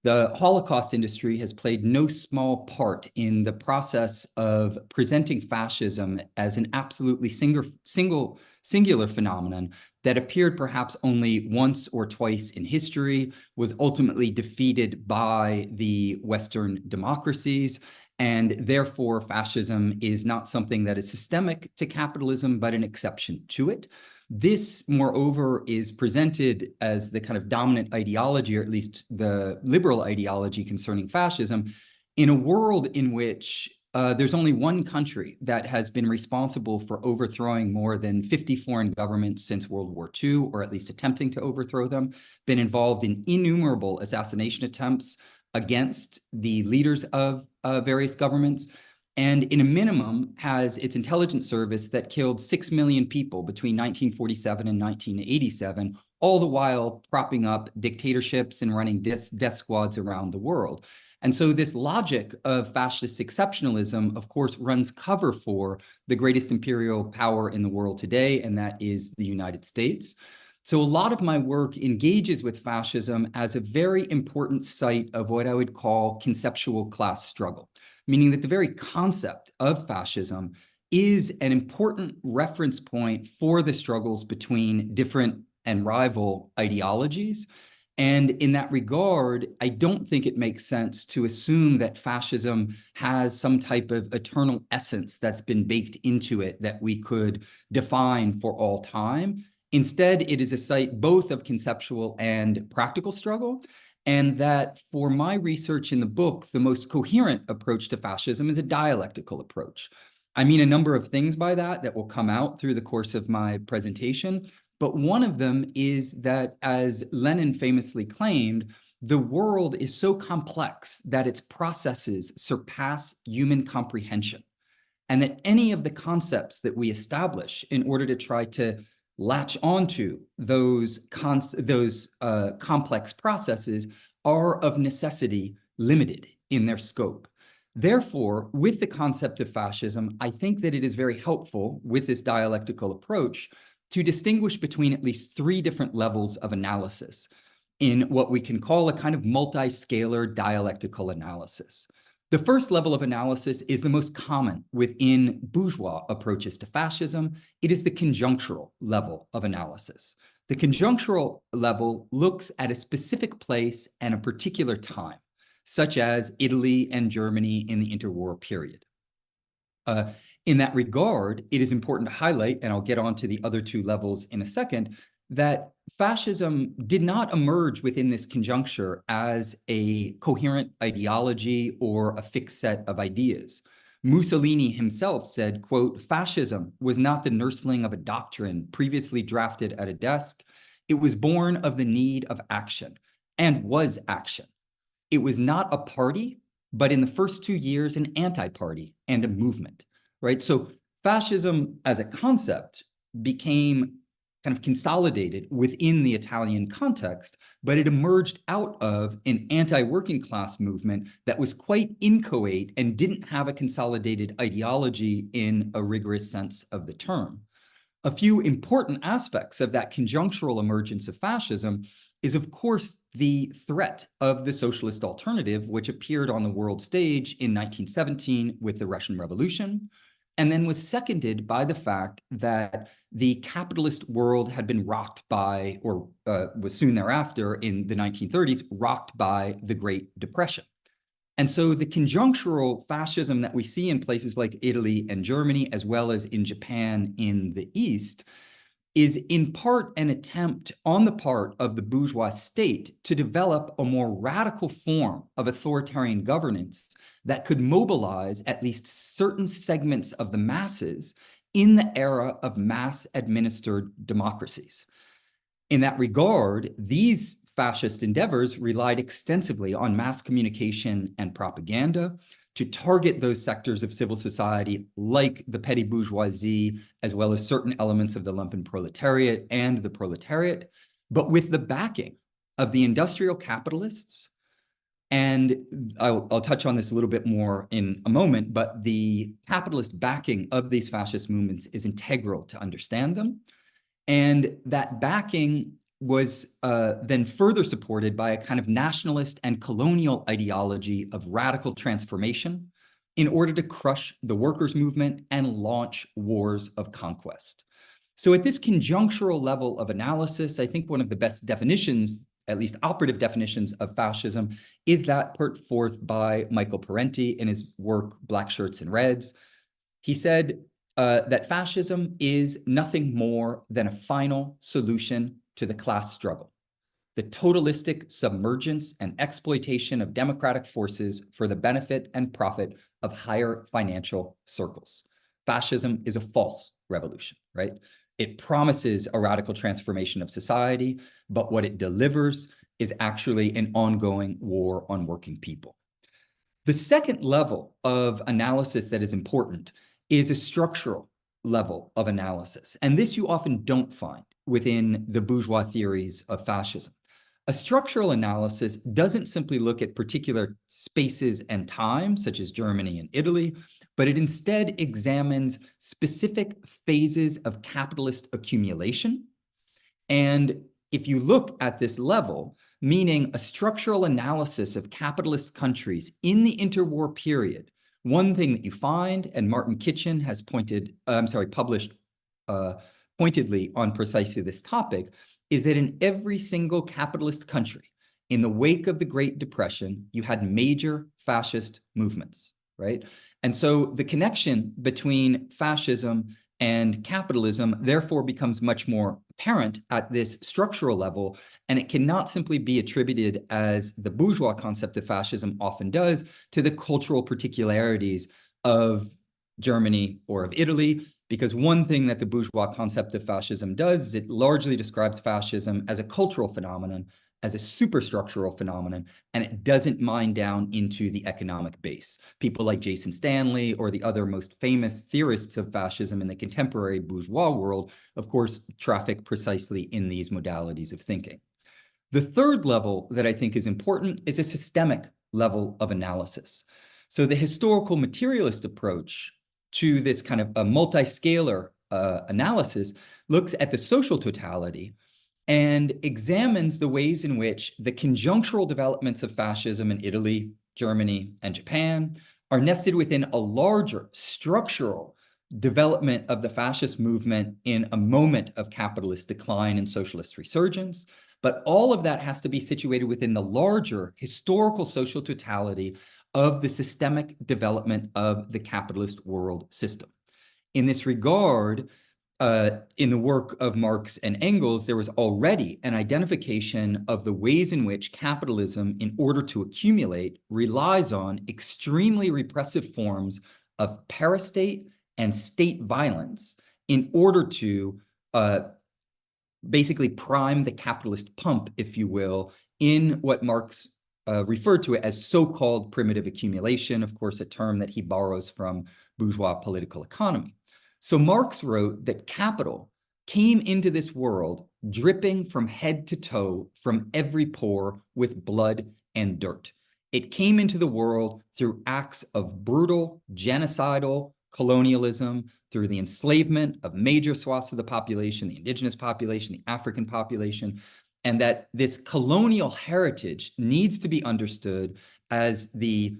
The Holocaust industry has played no small part in the process of presenting fascism as an absolutely singular phenomenon that appeared perhaps only once or twice in history, was ultimately defeated by the Western democracies, and therefore fascism is not something that is systemic to capitalism, but an exception to it. This, moreover, is presented as the kind of dominant ideology, or at least the liberal ideology concerning fascism, in a world in which there's only one country that has been responsible for overthrowing more than 50 foreign governments since World War II, or at least attempting to overthrow them, been involved in innumerable assassination attempts against the leaders of various governments, and in a minimum has its intelligence service that killed 6 million people between 1947 and 1987, all the while propping up dictatorships and running death squads around the world. And so this logic of fascist exceptionalism, of course, runs cover for the greatest imperial power in the world today, and that is the United States. So a lot of my work engages with fascism as a very important site of what I would call conceptual class struggle, meaning that the very concept of fascism is an important reference point for the struggles between different and rival ideologies. And in that regard, I don't think it makes sense to assume that fascism has some type of eternal essence that's been baked into it that we could define for all time. Instead, it is a site both of conceptual and practical struggle, and that for my research in the book, the most coherent approach to fascism is a dialectical approach. I mean a number of things by that will come out through the course of my presentation, but one of them is that, as Lenin famously claimed, the world is so complex that its processes surpass human comprehension, and that any of the concepts that we establish in order to try to latch onto those complex processes are of necessity limited in their scope. Therefore, with the concept of fascism, I think that it is very helpful with this dialectical approach to distinguish between at least three different levels of analysis in what we can call a kind of multi-scalar dialectical analysis. The first level of analysis is the most common within bourgeois approaches to fascism. It is the conjunctural level of analysis. The conjunctural level looks at a specific place and a particular time, such as Italy and Germany in the interwar period. In that regard, it is important to highlight, and I'll get on to the other two levels in a second, that fascism did not emerge within this conjuncture as a coherent ideology or a fixed set of ideas. Mussolini himself said, quote, "Fascism was not the nursling of a doctrine previously drafted at a desk. It was born of the need of action, and was action. It was not a party, but in the first 2 years, an anti-party and a movement," right? So fascism as a concept became kind of consolidated within the Italian context, but it emerged out of an anti-working class movement that was quite inchoate and didn't have a consolidated ideology in a rigorous sense of the term. A few important aspects of that conjunctural emergence of fascism is, of course, the threat of the socialist alternative, which appeared on the world stage in 1917 with the Russian Revolution, and then was seconded by the fact that the capitalist world had been rocked by, or was soon thereafter in the 1930s, rocked by the Great Depression. And so the conjunctural fascism that we see in places like Italy and Germany, as well as in Japan in the East, is in part an attempt on the part of the bourgeois state to develop a more radical form of authoritarian governance that could mobilize at least certain segments of the masses in the era of mass-administered democracies. In that regard, these fascist endeavors relied extensively on mass communication and propaganda to target those sectors of civil society like the petty bourgeoisie, as well as certain elements of the lumpen proletariat and the proletariat, but with the backing of the industrial capitalists. And I'll touch on this a little bit more in a moment, but the capitalist backing of these fascist movements is integral to understand them. And that backing was then further supported by a kind of nationalist and colonial ideology of radical transformation in order to crush the workers' movement and launch wars of conquest. So at this conjunctural level of analysis, I think one of the best definitions, at least operative definitions of fascism, is that put forth by Michael Parenti in his work, Black Shirts and Reds. He said that fascism is nothing more than a final solution to the class struggle, the totalistic submergence and exploitation of democratic forces for the benefit and profit of higher financial circles. Fascism is a false revolution, right? It promises a radical transformation of society, but what it delivers is actually an ongoing war on working people. The second level of analysis that is important is a structural level of analysis. And this you often don't find within the bourgeois theories of fascism. A structural analysis doesn't simply look at particular spaces and times, such as Germany and Italy, but it instead examines specific phases of capitalist accumulation. And if you look at this level, meaning a structural analysis of capitalist countries in the interwar period, one thing that you find, and Martin Kitchen has published pointedly on precisely this topic, is that in every single capitalist country, in the wake of the Great Depression, you had major fascist movements, right? And so the connection between fascism and capitalism therefore becomes much more apparent at this structural level, and it cannot simply be attributed, as the bourgeois concept of fascism often does, to the cultural particularities of Germany or of Italy, because one thing that the bourgeois concept of fascism does is it largely describes fascism as a cultural phenomenon, as a superstructural phenomenon, and it doesn't mine down into the economic base. People like Jason Stanley or the other most famous theorists of fascism in the contemporary bourgeois world, of course, traffic precisely in these modalities of thinking. The third level that I think is important is a systemic level of analysis. So the historical materialist approach to this kind of a multi-scalar analysis looks at the social totality and examines the ways in which the conjunctural developments of fascism in Italy, Germany, and Japan are nested within a larger structural development of the fascist movement in a moment of capitalist decline and socialist resurgence. But all of that has to be situated within the larger historical social totality of the systemic development of the capitalist world system. In this regard, in the work of Marx and Engels, there was already an identification of the ways in which capitalism, in order to accumulate, relies on extremely repressive forms of parastate and state violence in order to basically prime the capitalist pump, if you will, in what Marx referred to as so-called primitive accumulation, of course, a term that he borrows from bourgeois political economy. So Marx wrote that capital came into this world dripping from head to toe from every pore with blood and dirt. It came into the world through acts of brutal, genocidal colonialism, through the enslavement of major swaths of the population, the indigenous population, the African population, and that this colonial heritage needs to be understood as the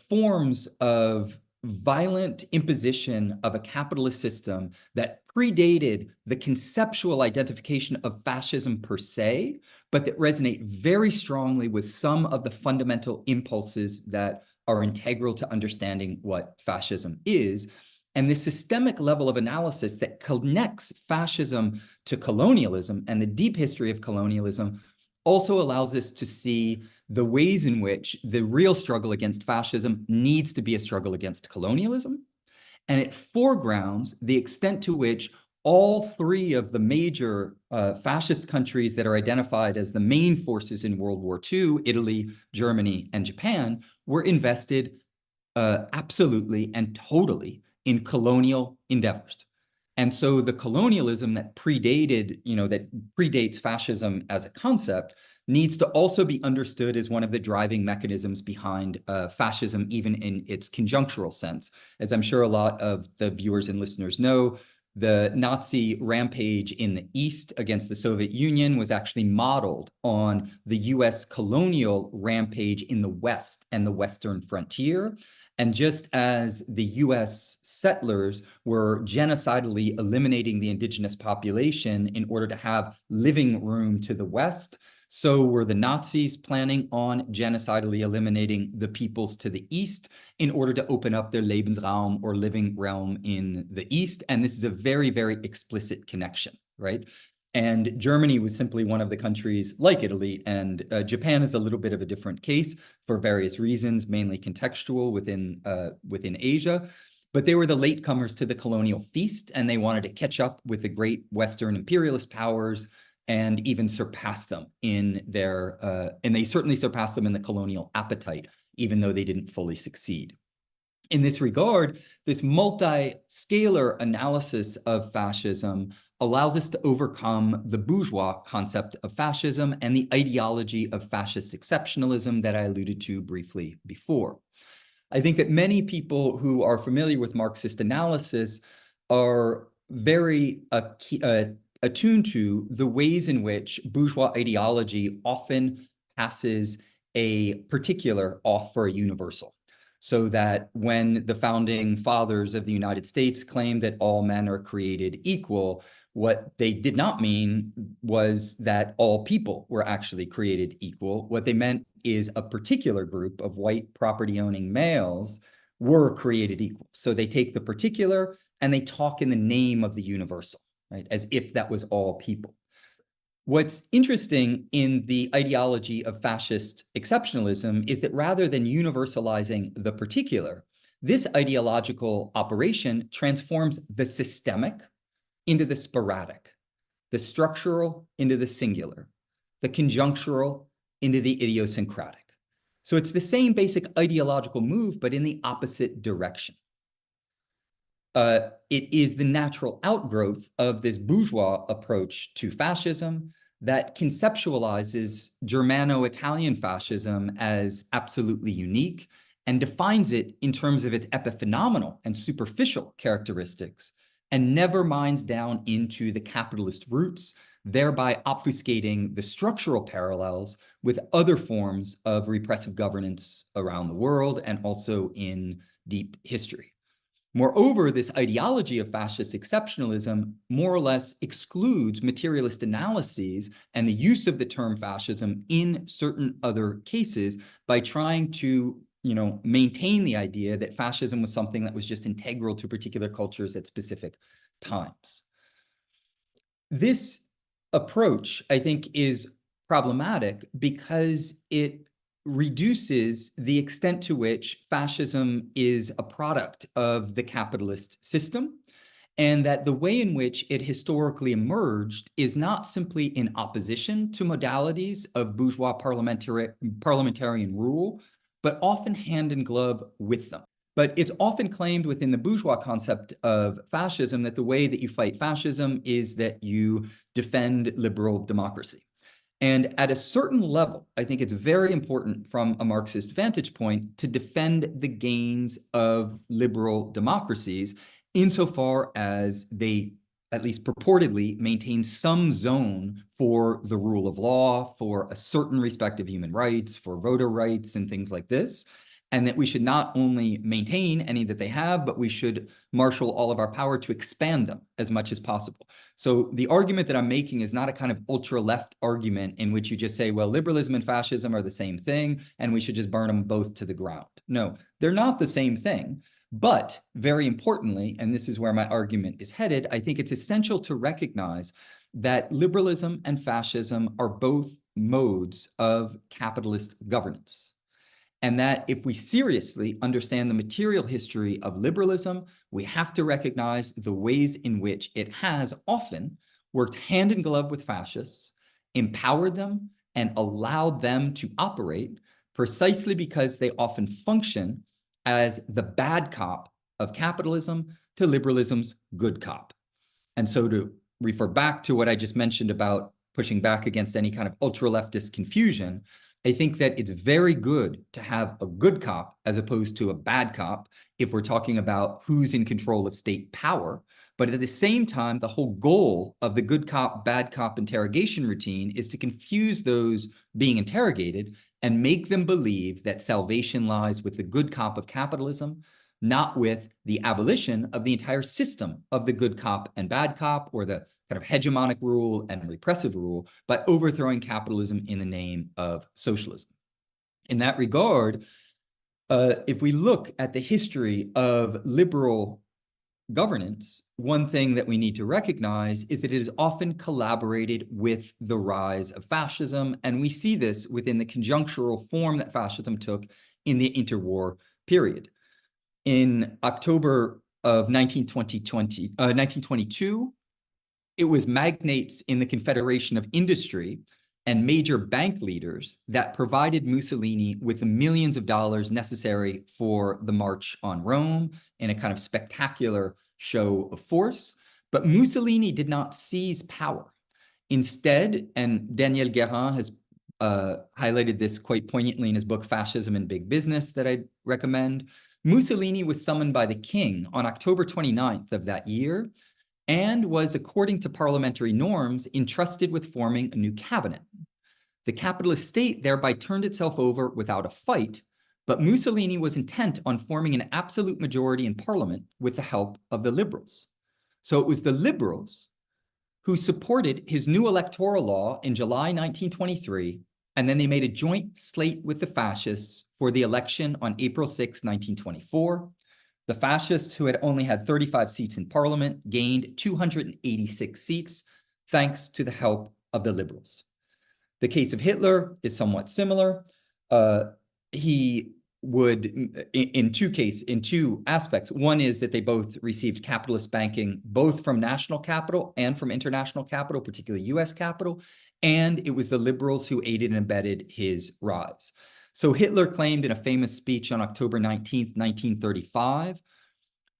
forms of violent imposition of a capitalist system that predated the conceptual identification of fascism per se, but that resonate very strongly with some of the fundamental impulses that are integral to understanding what fascism is. And the systemic level of analysis that connects fascism to colonialism and the deep history of colonialism also allows us to see the ways in which the real struggle against fascism needs to be a struggle against colonialism. And it foregrounds the extent to which all three of the major fascist countries that are identified as the main forces in World War II, Italy, Germany, and Japan, were invested absolutely and totally in colonial endeavors. And so the colonialism that predates fascism as a concept needs to also be understood as one of the driving mechanisms behind fascism, even in its conjunctural sense. As I'm sure a lot of the viewers and listeners know, The Nazi rampage in the East against the Soviet Union was actually modeled on the US colonial rampage in the West and the Western frontier. And just as the US settlers were genocidally eliminating the indigenous population in order to have living room to the West, so were the Nazis planning on genocidally eliminating the peoples to the East in order to open up their Lebensraum or living realm in the East. And this is a very, very explicit connection, right? And Germany was simply one of the countries like Italy, and Japan is a little bit of a different case for various reasons, mainly contextual within Asia. But they were the latecomers to the colonial feast, and they wanted to catch up with the great Western imperialist powers and even surpass them in their, and they certainly surpassed them in the colonial appetite, even though they didn't fully succeed. In this regard, this multi-scalar analysis of fascism allows us to overcome the bourgeois concept of fascism and the ideology of fascist exceptionalism that I alluded to briefly before. I think that many people who are familiar with Marxist analysis are very attuned to the ways in which bourgeois ideology often passes a particular off for a universal. So that when the founding fathers of the United States claimed that all men are created equal, what they did not mean was that all people were actually created equal. What they meant is a particular group of white property-owning males were created equal. So they take the particular and they talk in the name of the universal, right? As if that was all people. What's interesting in the ideology of fascist exceptionalism is that rather than universalizing the particular, this ideological operation transforms the systemic into the sporadic, the structural into the singular, the conjunctural into the idiosyncratic. So it's the same basic ideological move, but in the opposite direction. It is the natural outgrowth of this bourgeois approach to fascism that conceptualizes Germano-Italian fascism as absolutely unique and defines it in terms of its epiphenomenal and superficial characteristics, and never mines down into the capitalist roots, thereby obfuscating the structural parallels with other forms of repressive governance around the world and also in deep history. Moreover, this ideology of fascist exceptionalism more or less excludes materialist analyses and the use of the term fascism in certain other cases by trying to, maintain the idea that fascism was something that was just integral to particular cultures at specific times. This approach, I think, is problematic because it reduces the extent to which fascism is a product of the capitalist system, and that the way in which it historically emerged is not simply in opposition to modalities of bourgeois parliamentarian rule, but often hand in glove with them. But it's often claimed within the bourgeois concept of fascism that the way that you fight fascism is that you defend liberal democracy. And at a certain level, I think it's very important from a Marxist vantage point to defend the gains of liberal democracies insofar as they, at least purportedly, maintain some zone for the rule of law, for a certain respect of human rights, for voter rights and things like this. And that we should not only maintain any that they have, but we should marshal all of our power to expand them as much as possible. So the argument that I'm making is not a kind of ultra-left argument in which you just say, well, liberalism and fascism are the same thing, and we should just burn them both to the ground. No, they're not the same thing. But very importantly, and this is where my argument is headed, I think it's essential to recognize that liberalism and fascism are both modes of capitalist governance. And that if we seriously understand the material history of liberalism, we have to recognize the ways in which it has often worked hand in glove with fascists, empowered them, and allowed them to operate precisely because they often function as the bad cop of capitalism to liberalism's good cop. And so to refer back to what I just mentioned about pushing back against any kind of ultra-leftist confusion, I think that it's very good to have a good cop as opposed to a bad cop if we're talking about who's in control of state power. But at the same time, the whole goal of the good cop, bad cop interrogation routine is to confuse those being interrogated and make them believe that salvation lies with the good cop of capitalism, not with the abolition of the entire system of the good cop and bad cop, or the kind of hegemonic rule and repressive rule, by overthrowing capitalism in the name of socialism. In that regard, if we look at the history of liberal governance, one thing that we need to recognize is that it is often collaborated with the rise of fascism, and we see this within the conjunctural form that fascism took in the interwar period. In October of 1922, it was magnates in the Confederation of Industry and major bank leaders that provided Mussolini with the millions of dollars necessary for the March on Rome in a kind of spectacular show of force. But Mussolini did not seize power. Instead, and Daniel Guérin has highlighted this quite poignantly in his book, Fascism and Big Business, that I'd recommend, Mussolini was summoned by the king on October 29th of that year and was, according to parliamentary norms, entrusted with forming a new cabinet. The capitalist state thereby turned itself over without a fight, but Mussolini was intent on forming an absolute majority in parliament with the help of the liberals. So it was the liberals who supported his new electoral law in July 1923, and then they made a joint slate with the fascists for the election on April 6, 1924. The fascists, who had only had 35 seats in parliament, gained 286 seats, thanks to the help of the liberals. The case of Hitler is somewhat similar. He would, in two aspects. One is that they both received capitalist banking, both from national capital and from international capital, particularly US capital, and it was the liberals who aided and abetted his rise. So Hitler claimed in a famous speech on October 19th, 1935,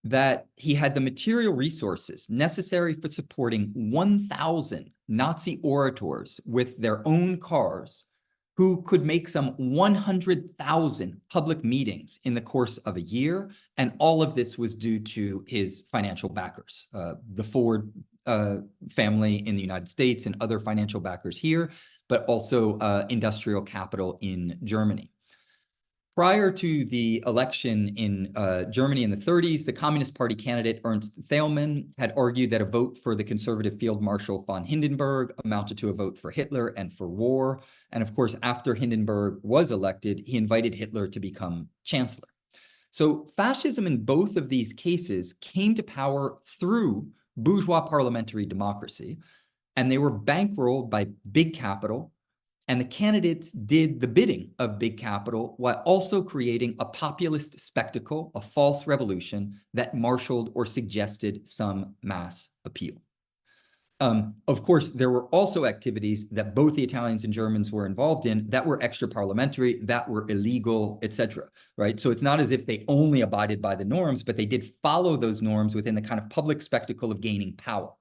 that he had the material resources necessary for supporting 1,000 Nazi orators with their own cars, who could make some 100,000 public meetings in the course of a year. And all of this was due to his financial backers, the Ford family in the United States and other financial backers here, but also industrial capital in Germany. Prior to the election in Germany in the 30s, the Communist Party candidate Ernst Thälmann had argued that a vote for the conservative Field Marshal von Hindenburg amounted to a vote for Hitler and for war. And of course, after Hindenburg was elected, he invited Hitler to become chancellor. So fascism in both of these cases came to power through bourgeois parliamentary democracy, and they were bankrolled by big capital. And the candidates did the bidding of big capital while also creating a populist spectacle, a false revolution that marshaled or suggested some mass appeal. Of course, there were also activities that both the Italians and Germans were involved in that were extra-parliamentary, that were illegal, etc. Right? So it's not as if they only abided by the norms, but they did follow those norms within the kind of public spectacle of gaining power.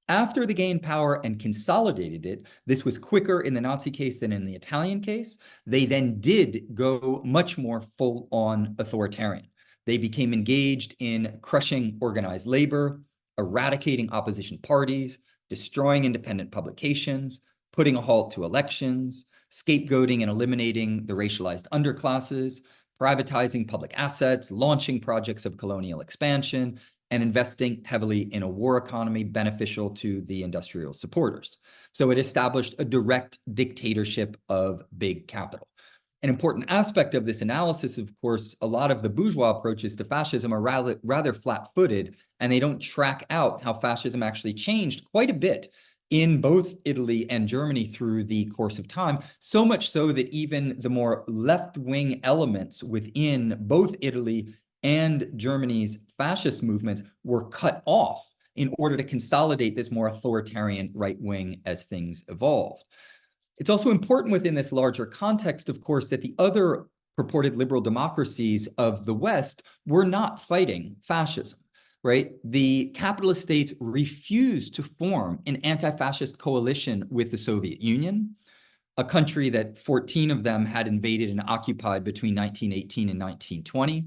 After they gained power and consolidated it, this was quicker in the Nazi case than in the Italian case. They then did go much more full-on authoritarian. They became engaged in crushing organized labor, eradicating opposition parties, destroying independent publications, putting a halt to elections, scapegoating and eliminating the racialized underclasses, privatizing public assets, launching projects of colonial expansion, and investing heavily in a war economy beneficial to the industrial supporters. So it established a direct dictatorship of big capital. An important aspect of this analysis, of course, a lot of the bourgeois approaches to fascism are rather flat-footed, and they don't track out how fascism actually changed quite a bit in both Italy and Germany through the course of time, so much so that even the more left-wing elements within both Italy and Germany's fascist movements were cut off in order to consolidate this more authoritarian right wing as things evolved. It's also important within this larger context, of course, that the other purported liberal democracies of the West were not fighting fascism, right? The capitalist states refused to form an anti-fascist coalition with the Soviet Union, a country that 14 of them had invaded and occupied between 1918 and 1920.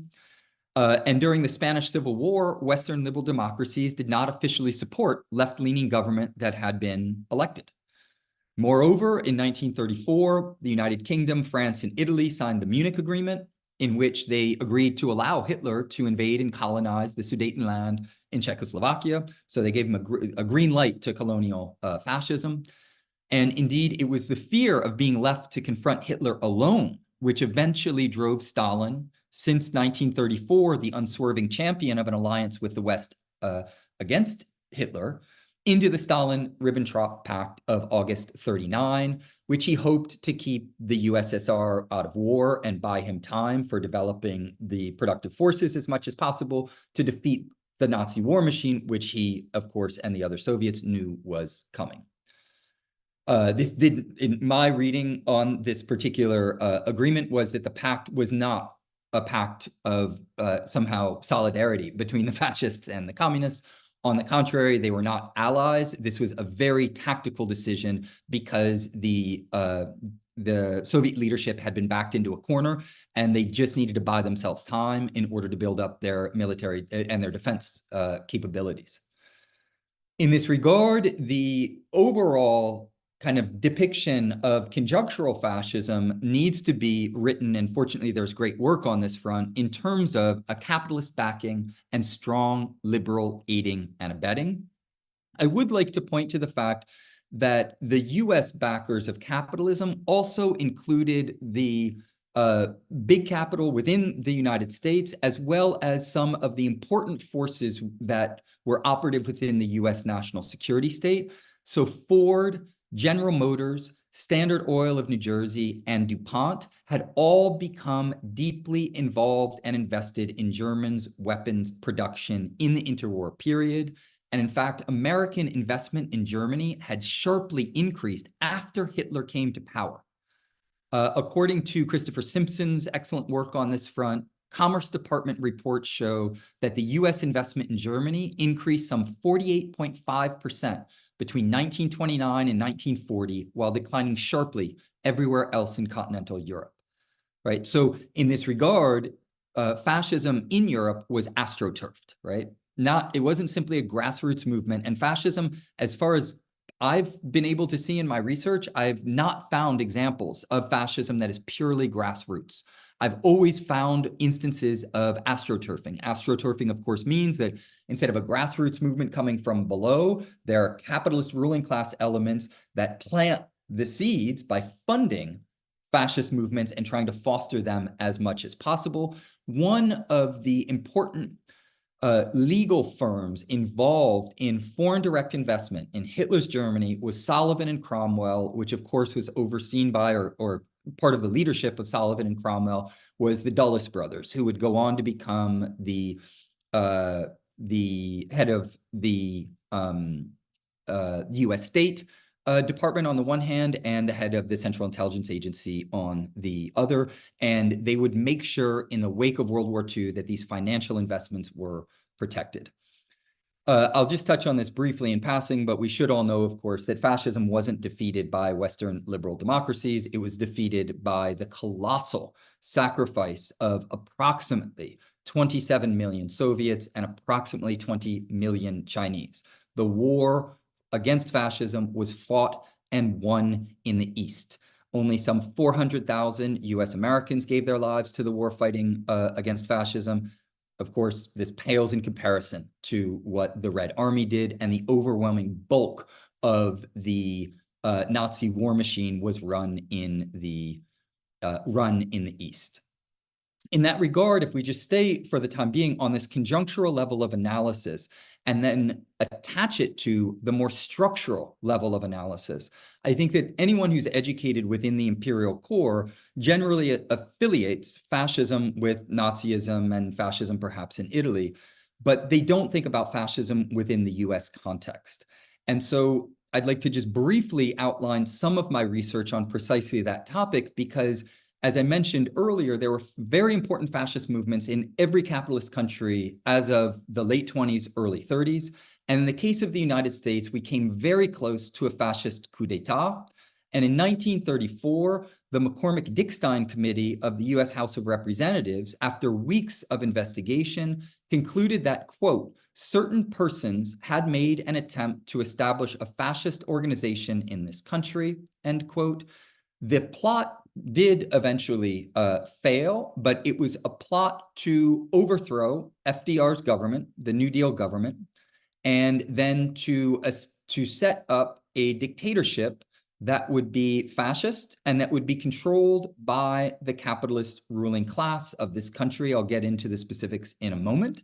And during the Spanish Civil War, Western liberal democracies did not officially support left-leaning government that had been elected. Moreover, in 1934, the United Kingdom, France, and Italy signed the Munich Agreement, in which they agreed to allow Hitler to invade and colonize the Sudetenland in Czechoslovakia. So they gave him a green light to colonial fascism. And indeed, it was the fear of being left to confront Hitler alone, which eventually drove Stalin, since 1934, the unswerving champion of an alliance with the West against Hitler, into the Stalin-Ribbentrop Pact of August 39, which he hoped to keep the USSR out of war and buy him time for developing the productive forces as much as possible to defeat the Nazi war machine, which he, of course, and the other Soviets knew was coming. This didn't, in my reading on this particular agreement, was that the pact was not a pact of somehow solidarity between the fascists and the communists. On the contrary, they were not allies. This was a very tactical decision because the Soviet leadership had been backed into a corner, and they just needed to buy themselves time in order to build up their military and their defense capabilities. In this regard, the overall kind of depiction of conjunctural fascism needs to be written, and fortunately there's great work on this front, in terms of a capitalist backing and strong liberal aiding and abetting. I would like to point to the fact that the US backers of capitalism also included the big capital within the United States, as well as some of the important forces that were operative within the US national security state. So Ford, General Motors, Standard Oil of New Jersey, and DuPont had all become deeply involved and invested in Germany's weapons production in the interwar period. And in fact, American investment in Germany had sharply increased after Hitler came to power. According to Christopher Simpson's excellent work on this front, Commerce Department reports show that the US investment in Germany increased some 48.5% between 1929 and 1940, while declining sharply everywhere else in continental Europe, right? So in this regard, fascism in Europe was astroturfed, right? It wasn't simply a grassroots movement. And fascism, as far as I've been able to see in my research, I've not found examples of fascism that is purely grassroots. I've always found instances of astroturfing. Astroturfing, of course, means that instead of a grassroots movement coming from below, there are capitalist ruling class elements that plant the seeds by funding fascist movements and trying to foster them as much as possible. One of the important legal firms involved in foreign direct investment in Hitler's Germany was Sullivan and Cromwell, which of course was overseen by or part of the leadership of Sullivan and Cromwell was the Dulles brothers, who would go on to become the head of the U.S. State Department on the one hand, and the head of the Central Intelligence Agency on the other. And they would make sure in the wake of World War II that these financial investments were protected. I'll just touch on this briefly in passing, but we should all know, of course, that fascism wasn't defeated by Western liberal democracies. It was defeated by the colossal sacrifice of approximately 27 million Soviets and approximately 20 million Chinese. The war against fascism was fought and won in the East. Only some 400,000 US Americans gave their lives to the war fighting against fascism. Of course, this pales in comparison to what the Red Army did, and the overwhelming bulk of the Nazi war machine was run in the East. In that regard, if we just stay for the time being on this conjunctural level of analysis and then attach it to the more structural level of analysis, I think that anyone who's educated within the imperial core generally affiliates fascism with Nazism and fascism perhaps in Italy, but they don't think about fascism within the US context. And so I'd like to just briefly outline some of my research on precisely that topic, because as I mentioned earlier, there were very important fascist movements in every capitalist country as of the late 20s, early 30s. And in the case of the United States, we came very close to a fascist coup d'etat. And in 1934, the McCormick-Dickstein Committee of the US House of Representatives, after weeks of investigation, concluded that, quote, certain persons had made an attempt to establish a fascist organization in this country, end quote. The plot did eventually fail, but it was a plot to overthrow FDR's government, the New Deal government, and then to set up a dictatorship that would be fascist and that would be controlled by the capitalist ruling class of this country. I'll get into the specifics in a moment.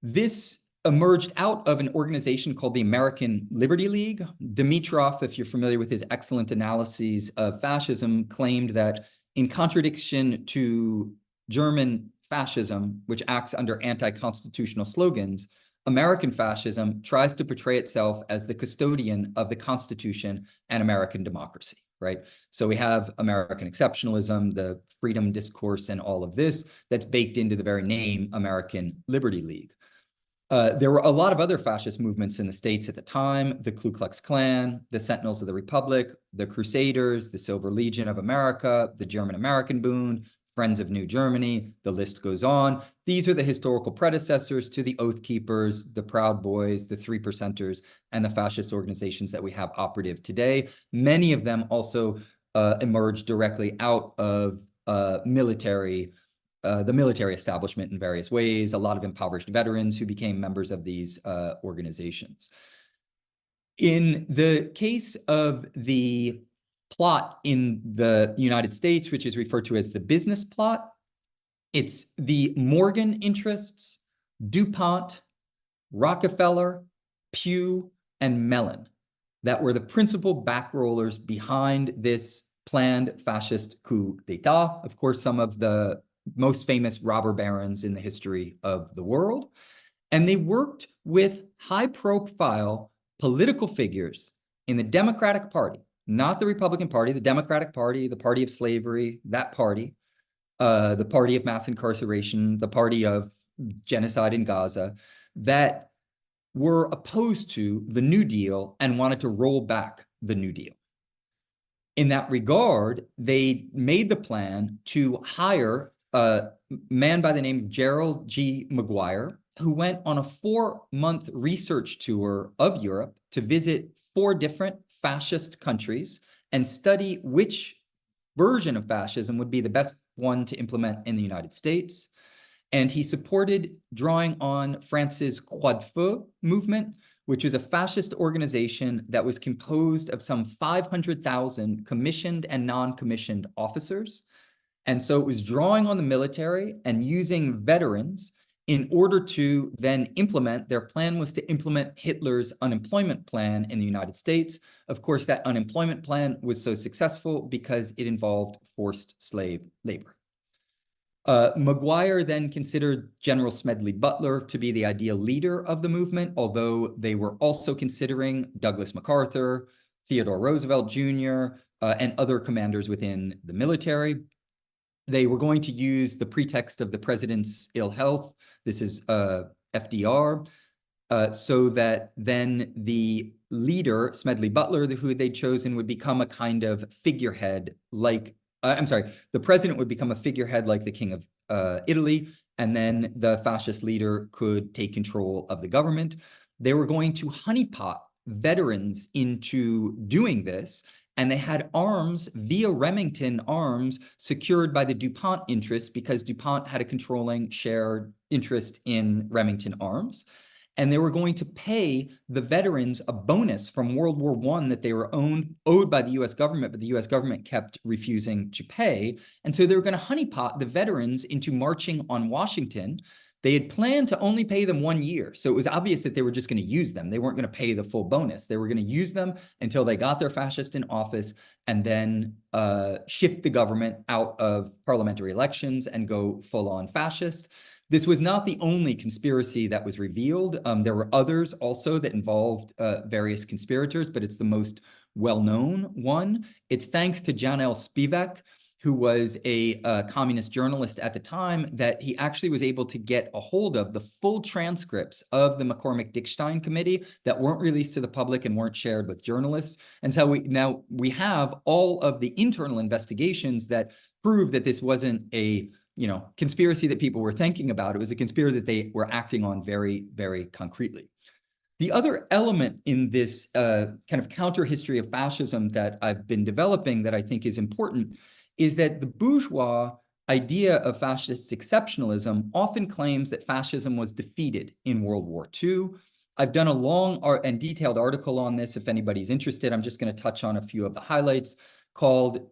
This emerged out of an organization called the American Liberty League. Dimitrov, if you're familiar with his excellent analyses of fascism, claimed that in contradiction to German fascism, which acts under anti-constitutional slogans, American fascism tries to portray itself as the custodian of the Constitution and American democracy, right? So we have American exceptionalism, the freedom discourse, and all of this that's baked into the very name American Liberty League. There were a lot of other fascist movements in the States at the time: the Ku Klux Klan, the Sentinels of the Republic, the Crusaders, the Silver Legion of America, the German-American Bund, Friends of New Germany, the list goes on. These are the historical predecessors to the Oath Keepers, the Proud Boys, the Three Percenters, and the fascist organizations that we have operative today. Many of them also emerged directly out of the military establishment in various ways, a lot of impoverished veterans who became members of these organizations. In the case of the plot in the United States, which is referred to as the business plot, it's the Morgan interests, DuPont, Rockefeller, Pew, and Mellon that were the principal backrollers behind this planned fascist coup d'etat. Of course, some of the most famous robber barons in the history of the world. And they worked with high-profile political figures in the Democratic Party, not the Republican Party, the Democratic Party, the party of slavery, that party, the party of mass incarceration, the party of genocide in Gaza, that were opposed to the New Deal and wanted to roll back the New Deal. In that regard, they made the plan to hire a man by the name of Gerald G. Maguire, who went on a 4-month research tour of Europe to visit 4 different fascist countries and study which version of fascism would be the best one to implement in the United States. And he supported drawing on France's Croix de Feu movement, which is a fascist organization that was composed of some 500,000 commissioned and non-commissioned officers. And so it was drawing on the military and using veterans in order to then implement. Their plan was to implement Hitler's unemployment plan in the United States. Of course, that unemployment plan was so successful because it involved forced slave labor. Maguire then considered General Smedley Butler to be the ideal leader of the movement, although they were also considering Douglas MacArthur, Theodore Roosevelt Jr., and other commanders within the military. They were going to use the pretext of the president's ill health. This is FDR, so that then the leader, Smedley Butler, who they'd chosen, would become a kind of figurehead like, the president would become a figurehead like the King of Italy, and then the fascist leader could take control of the government. They were going to honeypot veterans into doing this, and they had arms via Remington arms secured by the DuPont interests because DuPont had a controlling shared interest in Remington arms. And they were going to pay the veterans a bonus from World War I that they were owed by the US government, but the US government kept refusing to pay. And so they were going to honeypot the veterans into marching on Washington. They had planned to only pay them 1 year. So it was obvious that they were just going to use them. They weren't going to pay the full bonus. They were going to use them until they got their fascist in office and then shift the government out of parliamentary elections and go full on fascist. This was not the only conspiracy that was revealed. There were others also that involved various conspirators, but it's the most well-known one. It's thanks to Jan L. Spivak, who was a communist journalist at the time, that he actually was able to get a hold of the full transcripts of the McCormick-Dickstein committee that weren't released to the public and weren't shared with journalists. And so now we have all of the internal investigations that prove that this wasn't a conspiracy that people were thinking about. It was a conspiracy that they were acting on very, very concretely. The other element in this kind of counter history of fascism that I've been developing that I think is important is that the bourgeois idea of fascist exceptionalism often claims that fascism was defeated in World War II. I've done a long and detailed article on this. If anybody's interested, I'm just going to touch on a few of the highlights, called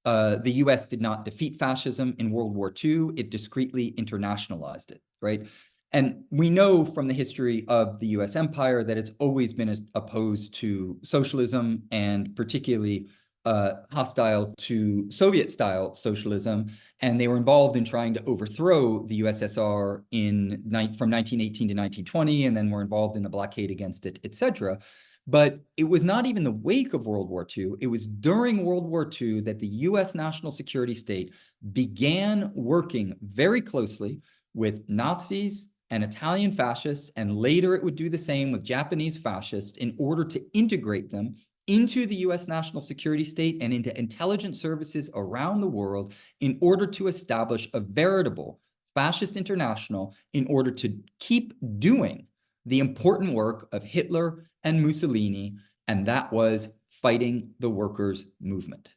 The US Did Not Defeat Fascism in World War II. It discreetly internationalized it, right? And we know from the history of the US empire that it's always been opposed to socialism, and particularly hostile to Soviet-style socialism. And they were involved in trying to overthrow the USSR from 1918 to 1920, and then were involved in the blockade against it, etc. But it was not even the wake of World War II. It was during World War II that the US national security state began working very closely with Nazis and Italian fascists, and later it would do the same with Japanese fascists, in order to integrate them into the US national security state and into intelligence services around the world, in order to establish a veritable fascist international, in order to keep doing the important work of Hitler and Mussolini, and that was fighting the workers' movement.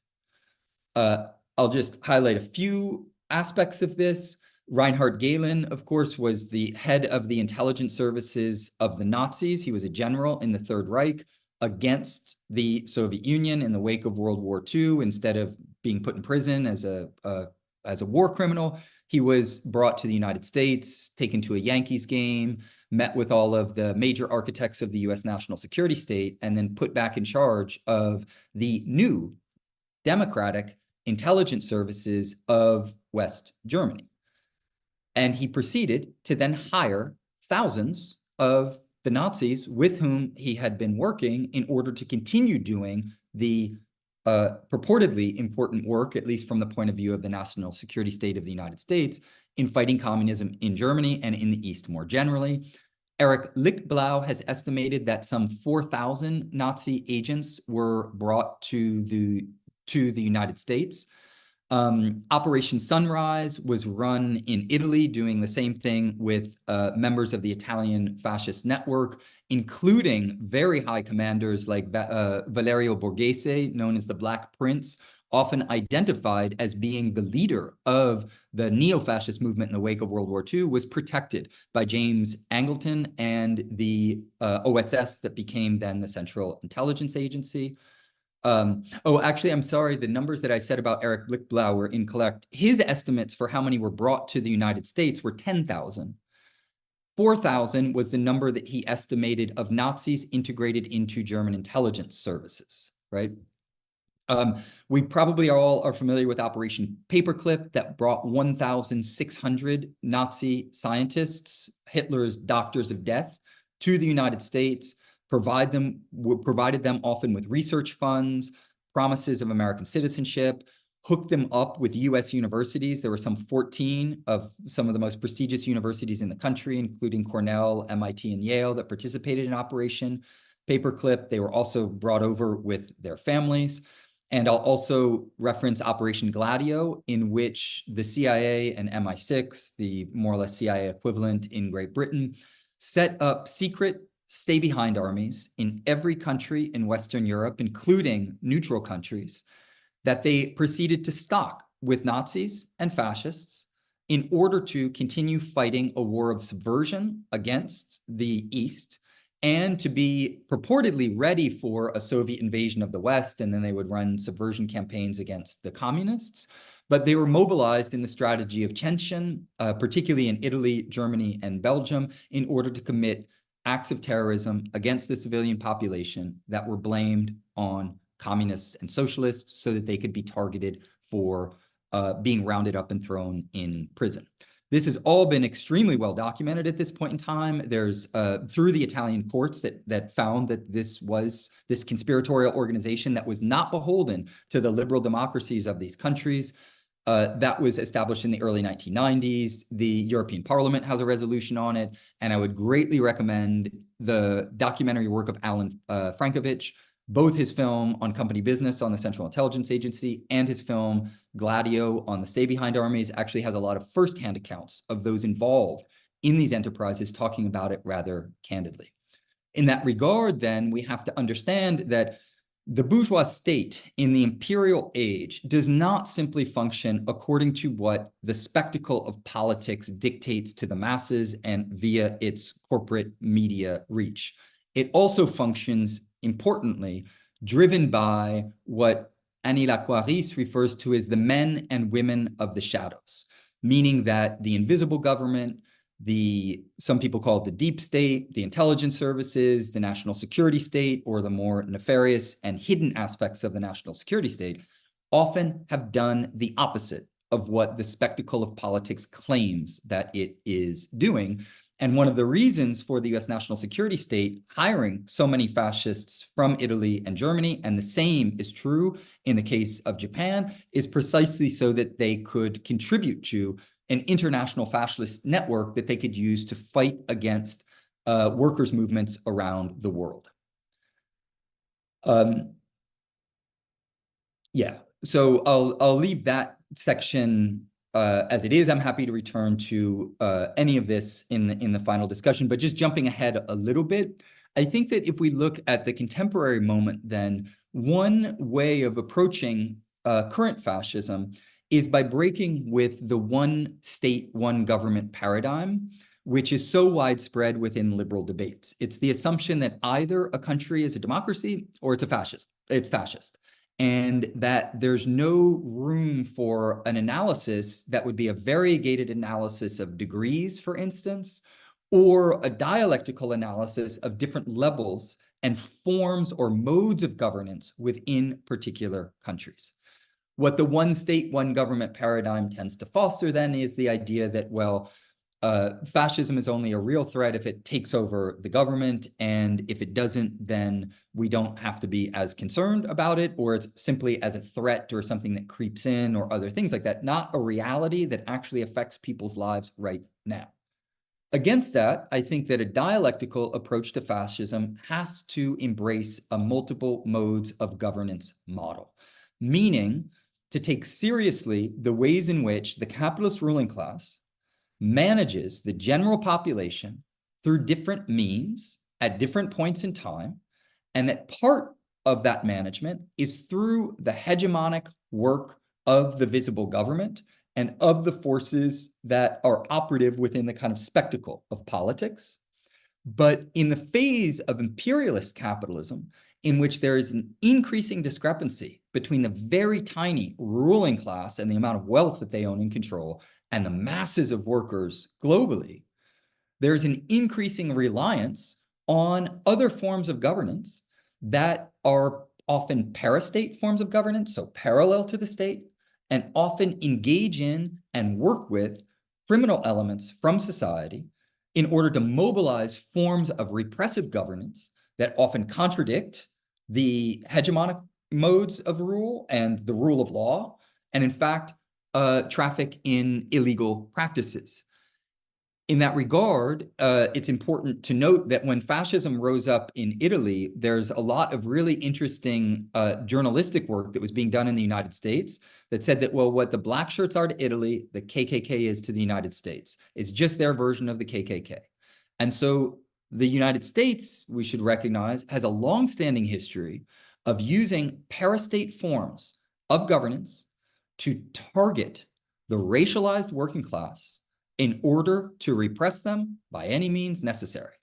I'll just highlight a few aspects of this. Reinhard Gehlen, of course, was the head of the intelligence services of the Nazis. He was a general in the Third Reich against the Soviet Union in the wake of World War II. Instead of being put in prison as a war criminal, he was brought to the United States, taken to a Yankees game, met with all of the major architects of the US national security state, and then put back in charge of the new democratic intelligence services of West Germany. And he proceeded to then hire thousands of the Nazis with whom he had been working in order to continue doing the purportedly important work, at least from the point of view of the national security state of the United States, in fighting communism in Germany and in the East more generally. Erich Lichtblau has estimated that some 4,000 Nazi agents were brought to the United States. Operation Sunrise was run in Italy, doing the same thing with members of the Italian fascist network, including very high commanders like Valerio Borghese, known as the Black Prince, often identified as being the leader of the neo-fascist movement in the wake of World War II, was protected by James Angleton and the OSS that became then the Central Intelligence Agency. Actually, I'm sorry. The numbers that I said about Erich Lichtblau were incorrect. His estimates for how many were brought to the United States were 10,000. 4,000 was the number that he estimated of Nazis integrated into German intelligence services, right? We probably all are familiar with Operation Paperclip, that brought 1,600 Nazi scientists, Hitler's doctors of death, to the United States. Provided them often with research funds, promises of American citizenship, hooked them up with US universities. There were some 14 of some of the most prestigious universities in the country, including Cornell, MIT, and Yale, that participated in Operation Paperclip. They were also brought over with their families. And I'll also reference Operation Gladio, in which the CIA and MI6, the more or less CIA equivalent in Great Britain, set up secret stay-behind armies in every country in Western Europe, including neutral countries, that they proceeded to stock with Nazis and fascists in order to continue fighting a war of subversion against the East, and to be purportedly ready for a Soviet invasion of the West, and then they would run subversion campaigns against the communists. But they were mobilized in the strategy of tension, particularly in Italy, Germany, and Belgium, in order to commit acts of terrorism against the civilian population that were blamed on communists and socialists, so that they could be targeted for being rounded up and thrown in prison. This has all been extremely well documented at this point in time. There's through the Italian courts that found that this was this conspiratorial organization that was not beholden to the liberal democracies of these countries. That was established in the early 1990s. The European Parliament has a resolution on it, and I would greatly recommend the documentary work of Alan Frankovich, both his film on company business on the Central Intelligence Agency and his film Gladio on the stay-behind armies actually has a lot of firsthand accounts of those involved in these enterprises talking about it rather candidly. In that regard, then, we have to understand that the bourgeois state in the imperial age does not simply function according to what the spectacle of politics dictates to the masses and via its corporate media reach. It also functions, importantly, driven by what Annie Lacouaris refers to as the men and women of the shadows, meaning that the invisible government, some people call it the deep state, the intelligence services, the national security state, or the more nefarious and hidden aspects of the national security state, often have done the opposite of what the spectacle of politics claims that it is doing. And one of the reasons for the US national security state hiring so many fascists from Italy and Germany, and the same is true in the case of Japan, is precisely so that they could contribute to an international fascist network that they could use to fight against workers' movements around the world. Yeah, so I'll leave that section as it is. I'm happy to return to any of this in the final discussion, but just jumping ahead a little bit, I think that if we look at the contemporary moment, then one way of approaching current fascism is by breaking with the one state, one government paradigm, which is so widespread within liberal debates. It's the assumption that either a country is a democracy or it's fascist, and that there's no room for an analysis that would be a variegated analysis of degrees, for instance, or a dialectical analysis of different levels and forms or modes of governance within particular countries. What the one state, one government paradigm tends to foster then is the idea that, well, fascism is only a real threat if it takes over the government, and if it doesn't, then we don't have to be as concerned about it, or it's simply as a threat or something that creeps in or other things like that, not a reality that actually affects people's lives right now. Against that, I think that a dialectical approach to fascism has to embrace a multiple modes of governance model, meaning to take seriously the ways in which the capitalist ruling class manages the general population through different means at different points in time, and that part of that management is through the hegemonic work of the visible government and of the forces that are operative within the kind of spectacle of politics. But in the phase of imperialist capitalism, in which there is an increasing discrepancy between the very tiny ruling class and the amount of wealth that they own and control and the masses of workers globally, there's an increasing reliance on other forms of governance that are often parastate forms of governance, so parallel to the state, and often engage in and work with criminal elements from society in order to mobilize forms of repressive governance that often contradict the hegemonic modes of rule and the rule of law, and in fact, traffic in illegal practices. In that regard, it's important to note that when fascism rose up in Italy, there's a lot of really interesting journalistic work that was being done in the United States that said that, well, what the black shirts are to Italy, the KKK is to the United States. It's just their version of the KKK. And so the United States, we should recognize, has a longstanding history of using parastate forms of governance to target the racialized working class in order to repress them by any means necessary.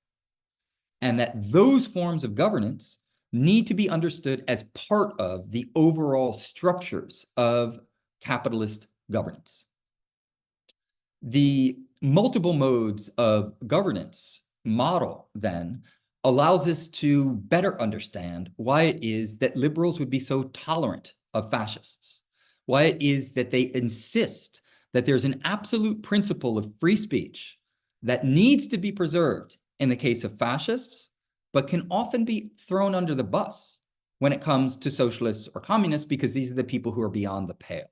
And that those forms of governance need to be understood as part of the overall structures of capitalist governance. The multiple modes of governance model then allows us to better understand why it is that liberals would be so tolerant of fascists, why it is that they insist that there's an absolute principle of free speech that needs to be preserved in the case of fascists, but can often be thrown under the bus when it comes to socialists or communists, because these are the people who are beyond the pale.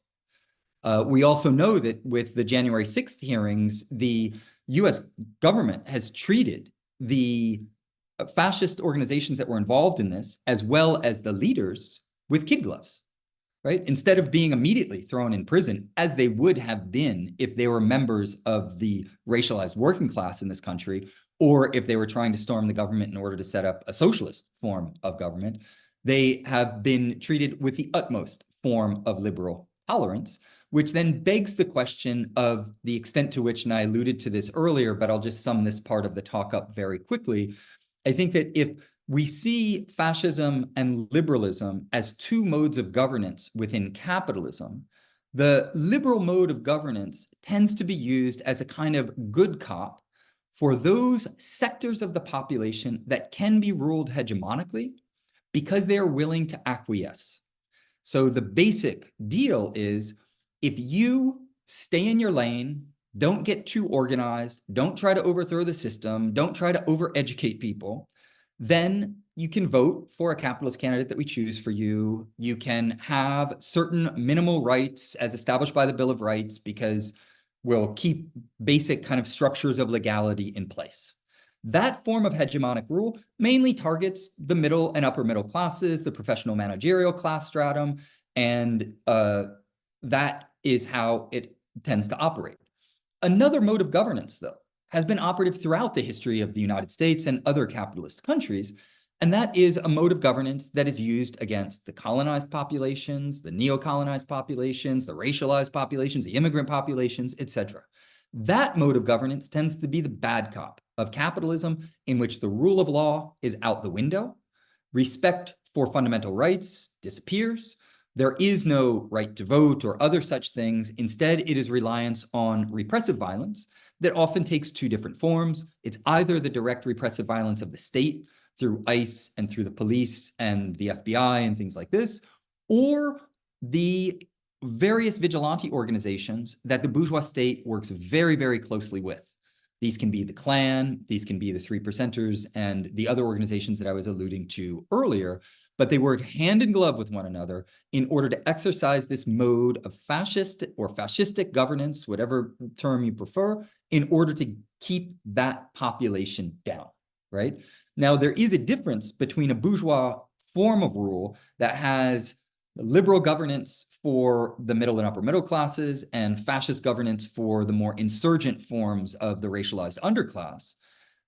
We also know that with the January 6th hearings, the US government has treated the fascist organizations that were involved in this, as well as the leaders, with kid gloves, right? Instead of being immediately thrown in prison, as they would have been if they were members of the racialized working class in this country, or if they were trying to storm the government in order to set up a socialist form of government, they have been treated with the utmost form of liberal tolerance, which then begs the question of the extent to which, and I alluded to this earlier, but I'll just sum this part of the talk up very quickly. I think that if we see fascism and liberalism as two modes of governance within capitalism, the liberal mode of governance tends to be used as a kind of good cop for those sectors of the population that can be ruled hegemonically because they are willing to acquiesce. So the basic deal is, if you stay in your lane, don't get too organized, don't try to overthrow the system, don't try to overeducate people, then you can vote for a capitalist candidate that we choose for you. You can have certain minimal rights as established by the Bill of Rights, because we'll keep basic kind of structures of legality in place. That form of hegemonic rule mainly targets the middle and upper middle classes, the professional managerial class stratum, and that is how it tends to operate. Another mode of governance, though, has been operative throughout the history of the United States and other capitalist countries, and that is a mode of governance that is used against the colonized populations, the neo-colonized populations, the racialized populations, the immigrant populations, etc. That mode of governance tends to be the bad cop of capitalism, in which the rule of law is out the window, respect for fundamental rights disappears, there is no right to vote or other such things. Instead, it is reliance on repressive violence that often takes two different forms. It's either the direct repressive violence of the state through ICE and through the police and the FBI and things like this, or the various vigilante organizations that the bourgeois state works very, very closely with. These can be the Klan, these can be the Three Percenters, and the other organizations that I was alluding to earlier, but they work hand in glove with one another in order to exercise this mode of fascist or fascistic governance, whatever term you prefer, in order to keep that population down, right? Now, there is a difference between a bourgeois form of rule that has liberal governance for the middle and upper middle classes and fascist governance for the more insurgent forms of the racialized underclass.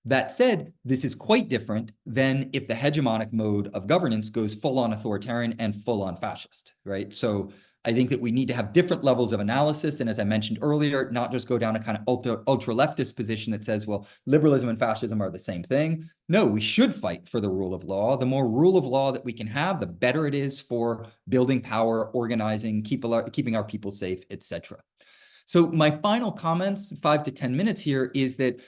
That said, this is quite different than if the hegemonic mode of governance goes full-on authoritarian and full-on fascist, right? So I think that we need to have different levels of analysis. And as I mentioned earlier, not just go down a kind of ultra-leftist position that says, well, liberalism and fascism are the same thing. No, we should fight for the rule of law. The more rule of law that we can have, the better it is for building power, organizing, keeping our people safe, etc. So my final comments, 5 to 10 minutes here, is that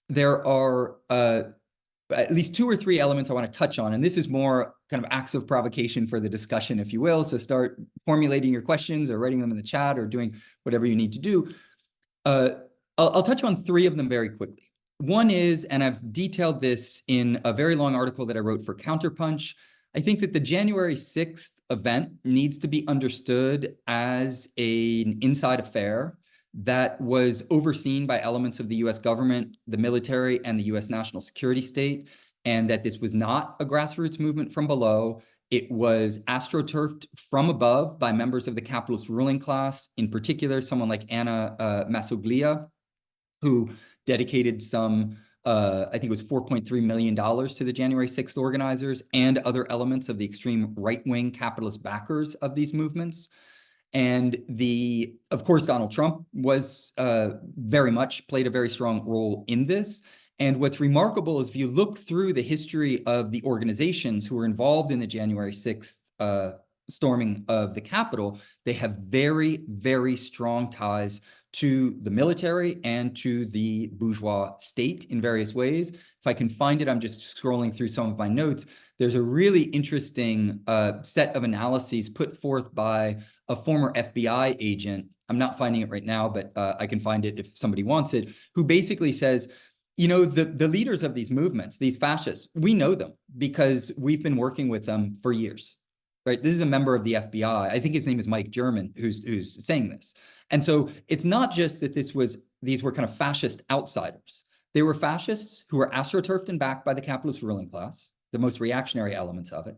there are at least 2 or 3 elements I want to touch on, and this is more kind of acts of provocation for the discussion, if you will. So start formulating your questions or writing them in the chat or doing whatever you need to do. I'll touch on 3 of them very quickly. One is, and I've detailed this in a very long article that I wrote for Counterpunch, I think that the January 6th event needs to be understood as an inside affair that was overseen by elements of the US government, the military, and the US national security state, and that this was not a grassroots movement from below. It was astroturfed from above by members of the capitalist ruling class, in particular, someone like Anna Massoglia, who dedicated some, I think it was $4.3 million to the January 6th organizers and other elements of the extreme right-wing capitalist backers of these movements. And of course, Donald Trump was very much played a very strong role in this. And what's remarkable is if you look through the history of the organizations who were involved in the January 6th storming of the Capitol, they have very, very strong ties to the military and to the bourgeois state in various ways. If I can find it, I'm just scrolling through some of my notes. There's a really interesting set of analyses put forth by a former FBI agent. I'm not finding it right now, but I can find it if somebody wants it, who basically says, you know, the leaders of these movements, these fascists, we know them because we've been working with them for years, right? This is a member of the FBI. I think his name is Mike German, who's saying this. And so it's not just that these were kind of fascist outsiders. They were fascists who were astroturfed and backed by the capitalist ruling class, the most reactionary elements of it,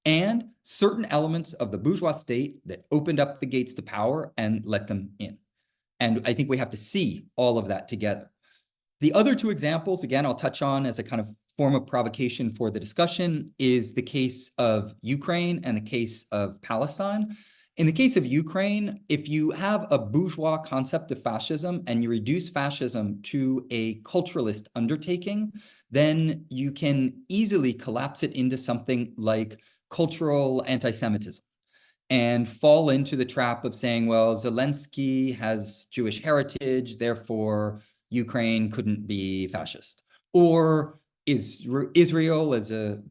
and certain elements of the bourgeois state that opened up the gates to power and let them in. And I think we have to see all of that together. The other two examples, again, I'll touch on as a kind of form of provocation for the discussion, is the case of Ukraine and the case of Palestine. In the case of Ukraine, if you have a bourgeois concept of fascism and you reduce fascism to a culturalist undertaking, then you can easily collapse it into something like cultural anti-Semitism and fall into the trap of saying, well, Zelensky has Jewish heritage, therefore Ukraine couldn't be fascist. Or Israel, as a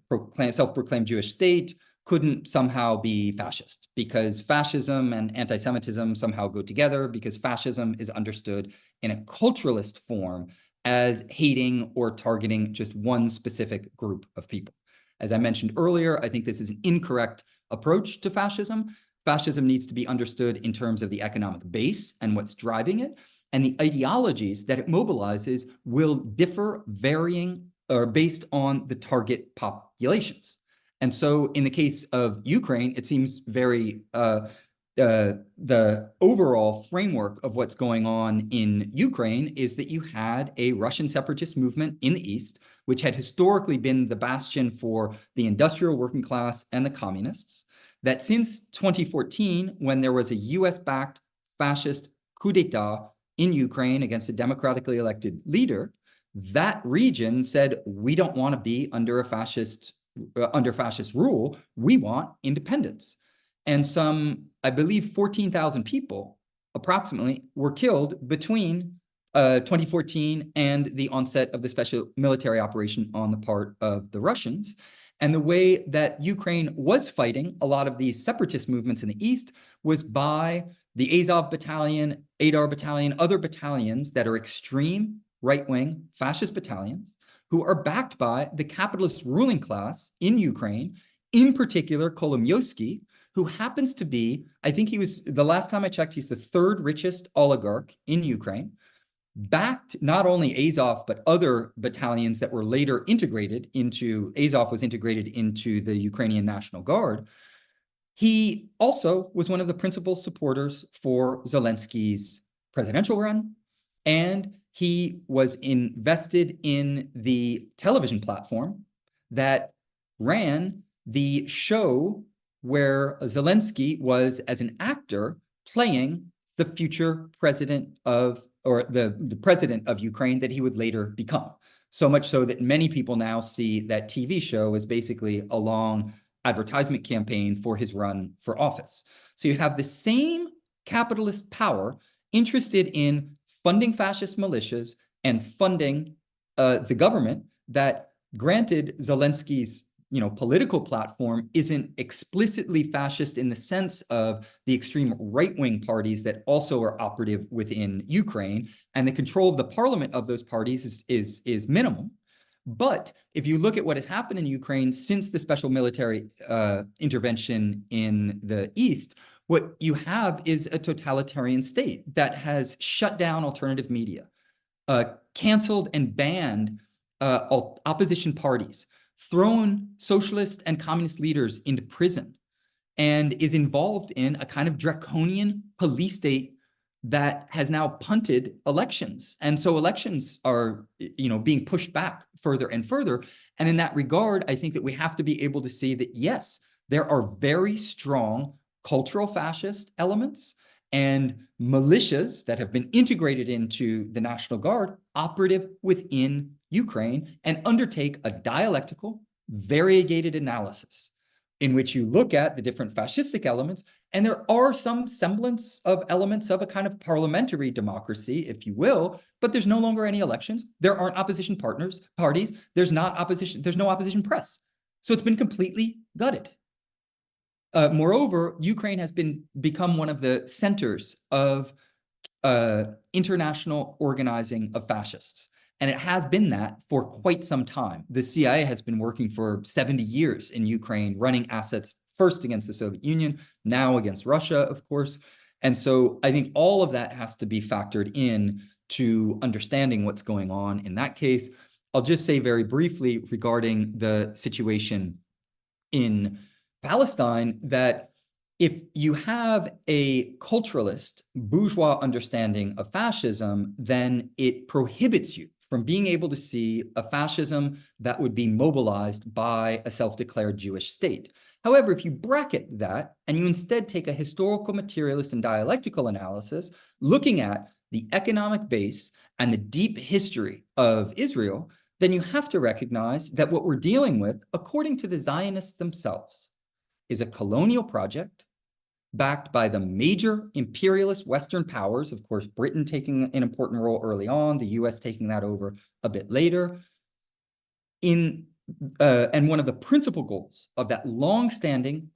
self-proclaimed Jewish state, couldn't somehow be fascist because fascism and anti-Semitism somehow go together, because fascism is understood in a culturalist form as hating or targeting just one specific group of people. As I mentioned earlier, I think this is an incorrect approach to fascism. Fascism needs to be understood in terms of the economic base and what's driving it. And the ideologies that it mobilizes will differ varying or based on the target populations. And so in the case of Ukraine, it seems very the overall framework of what's going on in Ukraine is that you had a Russian separatist movement in the East, which had historically been the bastion for the industrial working class and the communists, that since 2014, when there was a US-backed fascist coup d'etat in Ukraine against a democratically elected leader, that region said, we don't want to be under fascist rule. We want independence. And some, I believe, 14,000 people approximately were killed between 2014 and the onset of the special military operation on the part of the Russians. And the way that Ukraine was fighting a lot of these separatist movements in the East was by the Azov Battalion, Adar Battalion, other battalions that are extreme right-wing fascist battalions who are backed by the capitalist ruling class in Ukraine, in particular Kolomyovsky, who happens to be, I think he was, the last time I checked, he's the third richest oligarch in Ukraine, backed not only Azov, but other battalions that were later integrated into, Azov was integrated into the Ukrainian National Guard. He also was one of the principal supporters for Zelensky's presidential run, and he was invested in the television platform that ran the show where Zelensky was, as an actor, playing the future president of, or the president of Ukraine that he would later become. So much so that many people now see that TV show as basically a long advertisement campaign for his run for office. So you have the same capitalist power interested in funding fascist militias and funding the government that, granted, Zelensky's political platform isn't explicitly fascist in the sense of the extreme right-wing parties that also are operative within Ukraine, and the control of the parliament of those parties is minimal. But if you look at what has happened in Ukraine since the special military intervention in the East, what you have is a totalitarian state that has shut down alternative media, canceled and banned opposition parties, thrown socialist and communist leaders into prison, and is involved in a kind of draconian police state that has now punted elections. And so elections are, being pushed back further and further. And in that regard, I think that we have to be able to see that, yes, there are very strong cultural fascist elements and militias that have been integrated into the National Guard operative within Ukraine and undertake a dialectical, variegated analysis in which you look at the different fascistic elements, and there are some semblance of elements of a kind of parliamentary democracy, if you will, but there's no longer any elections. There aren't opposition parties. There's no opposition press. So it's been completely gutted. Moreover, Ukraine has become one of the centers of international organizing of fascists. And it has been that for quite some time. The CIA has been working for 70 years in Ukraine, running assets first against the Soviet Union, now against Russia, of course. And so I think all of that has to be factored in to understanding what's going on in that case. I'll just say very briefly regarding the situation in Palestine that if you have a culturalist bourgeois understanding of fascism, then it prohibits you from being able to see a fascism that would be mobilized by a self-declared Jewish state. However, if you bracket that and you instead take a historical materialist and dialectical analysis, looking at the economic base and the deep history of Israel, then you have to recognize that what we're dealing with, according to the Zionists themselves, is a colonial project backed by the major imperialist Western powers, of course, Britain taking an important role early on, the US taking that over a bit later. And one of the principal goals of that long-standing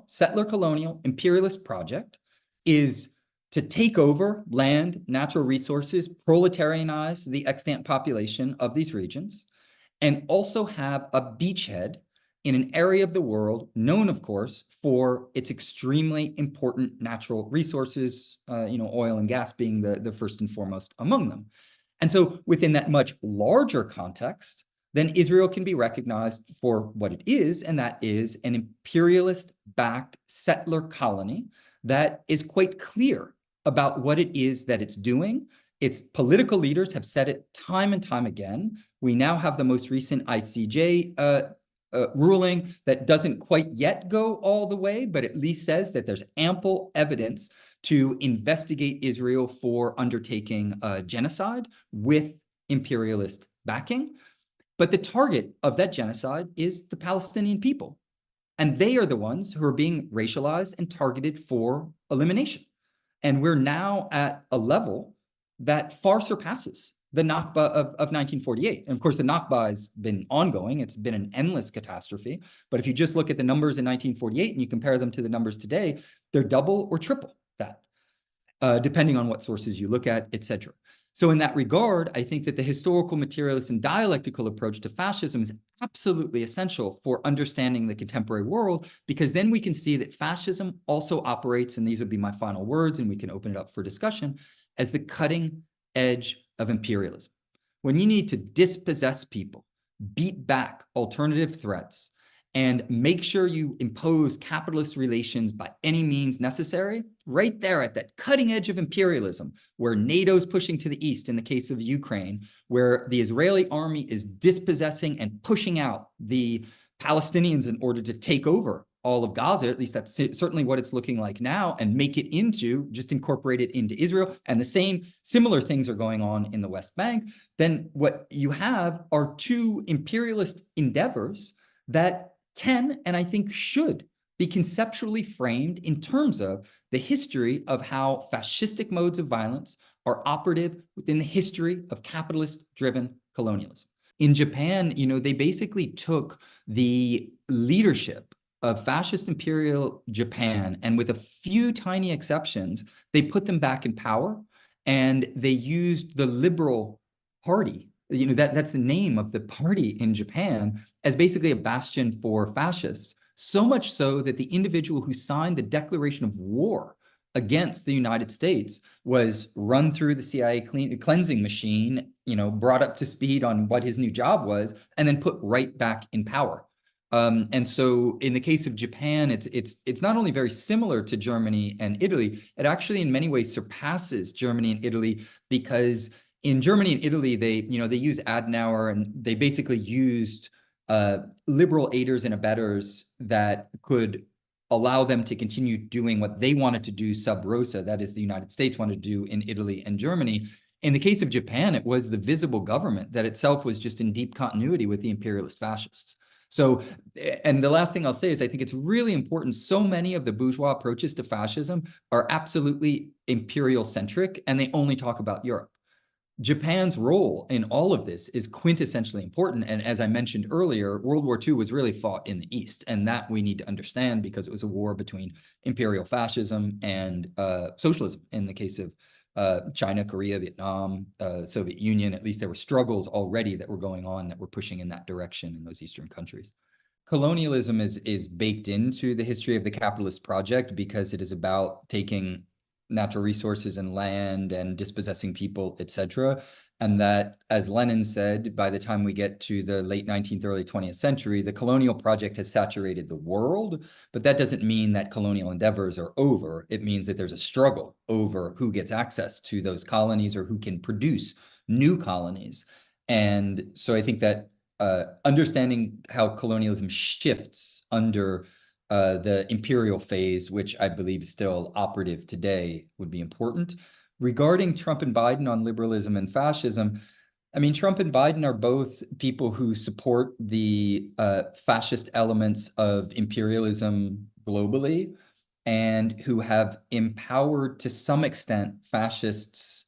settler colonial imperialist project is to take over land, natural resources, proletarianize the extant population of these regions, and also have a beachhead in an area of the world known, of course, for its extremely important natural resources, oil and gas being the first and foremost among them. And so within that much larger context, then Israel can be recognized for what it is, and that is an imperialist-backed settler colony that is quite clear about what it is that it's doing. Its political leaders have said it time and time again. We now have the most recent ICJ ruling that doesn't quite yet go all the way, but at least says that there's ample evidence to investigate Israel for undertaking a genocide with imperialist backing. But the target of that genocide is the Palestinian people. And they are the ones who are being racialized and targeted for elimination. And we're now at a level that far surpasses the Nakba of 1948. And of course, the Nakba has been ongoing. It's been an endless catastrophe. But if you just look at the numbers in 1948 and you compare them to the numbers today, they're double or triple that, depending on what sources you look at, et cetera. So in that regard, I think that the historical materialist and dialectical approach to fascism is absolutely essential for understanding the contemporary world, because then we can see that fascism also operates, and these would be my final words, and we can open it up for discussion, as the cutting edge of imperialism. When you need to dispossess people, beat back alternative threats, and make sure you impose capitalist relations by any means necessary, right there at that cutting edge of imperialism, where NATO's pushing to the east in the case of Ukraine, where the Israeli army is dispossessing and pushing out the Palestinians in order to take over all of Gaza, at least that's certainly what it's looking like now, and make it into, just incorporate it into Israel, and the same similar things are going on in the West Bank, then what you have are two imperialist endeavors that can, and I think should, be conceptually framed in terms of the history of how fascistic modes of violence are operative within the history of capitalist-driven colonialism. In Japan, they basically took the leadership of fascist imperial Japan, and with a few tiny exceptions, they put them back in power, and they used the Liberal Party, that's the name of the party in Japan, as basically a bastion for fascists, so much so that the individual who signed the declaration of war against the United States was run through the CIA cleansing machine, brought up to speed on what his new job was, and then put right back in power. And so in the case of Japan, it's not only very similar to Germany and Italy, it actually in many ways surpasses Germany and Italy, because in Germany and Italy, they use Adenauer, and they basically used liberal aiders and abettors that could allow them to continue doing what they wanted to do sub rosa, that is, the United States wanted to do in Italy and Germany. In the case of Japan, it was the visible government that itself was just in deep continuity with the imperialist fascists. So, and the last thing I'll say is I think it's really important. So many of the bourgeois approaches to fascism are absolutely imperial-centric, and they only talk about Europe. Japan's role in all of this is quintessentially important. And as I mentioned earlier, World War II was really fought in the East. And that we need to understand, because it was a war between imperial fascism and socialism. In the case of China, Korea, Vietnam, Soviet Union, at least there were struggles already that were going on that were pushing in that direction in those Eastern countries. Colonialism is baked into the history of the capitalist project, because it is about taking natural resources and land and dispossessing people, etc. And that, as Lenin said, by the time we get to the late 19th, early 20th century, the colonial project has saturated the world, but that doesn't mean that colonial endeavors are over. It means that there's a struggle over who gets access to those colonies or who can produce new colonies. And so I think that understanding how colonialism shifts under the imperial phase, which I believe is still operative today, would be important. Regarding Trump and Biden on liberalism and fascism, I mean, Trump and Biden are both people who support the fascist elements of imperialism globally and who have empowered, to some extent, fascists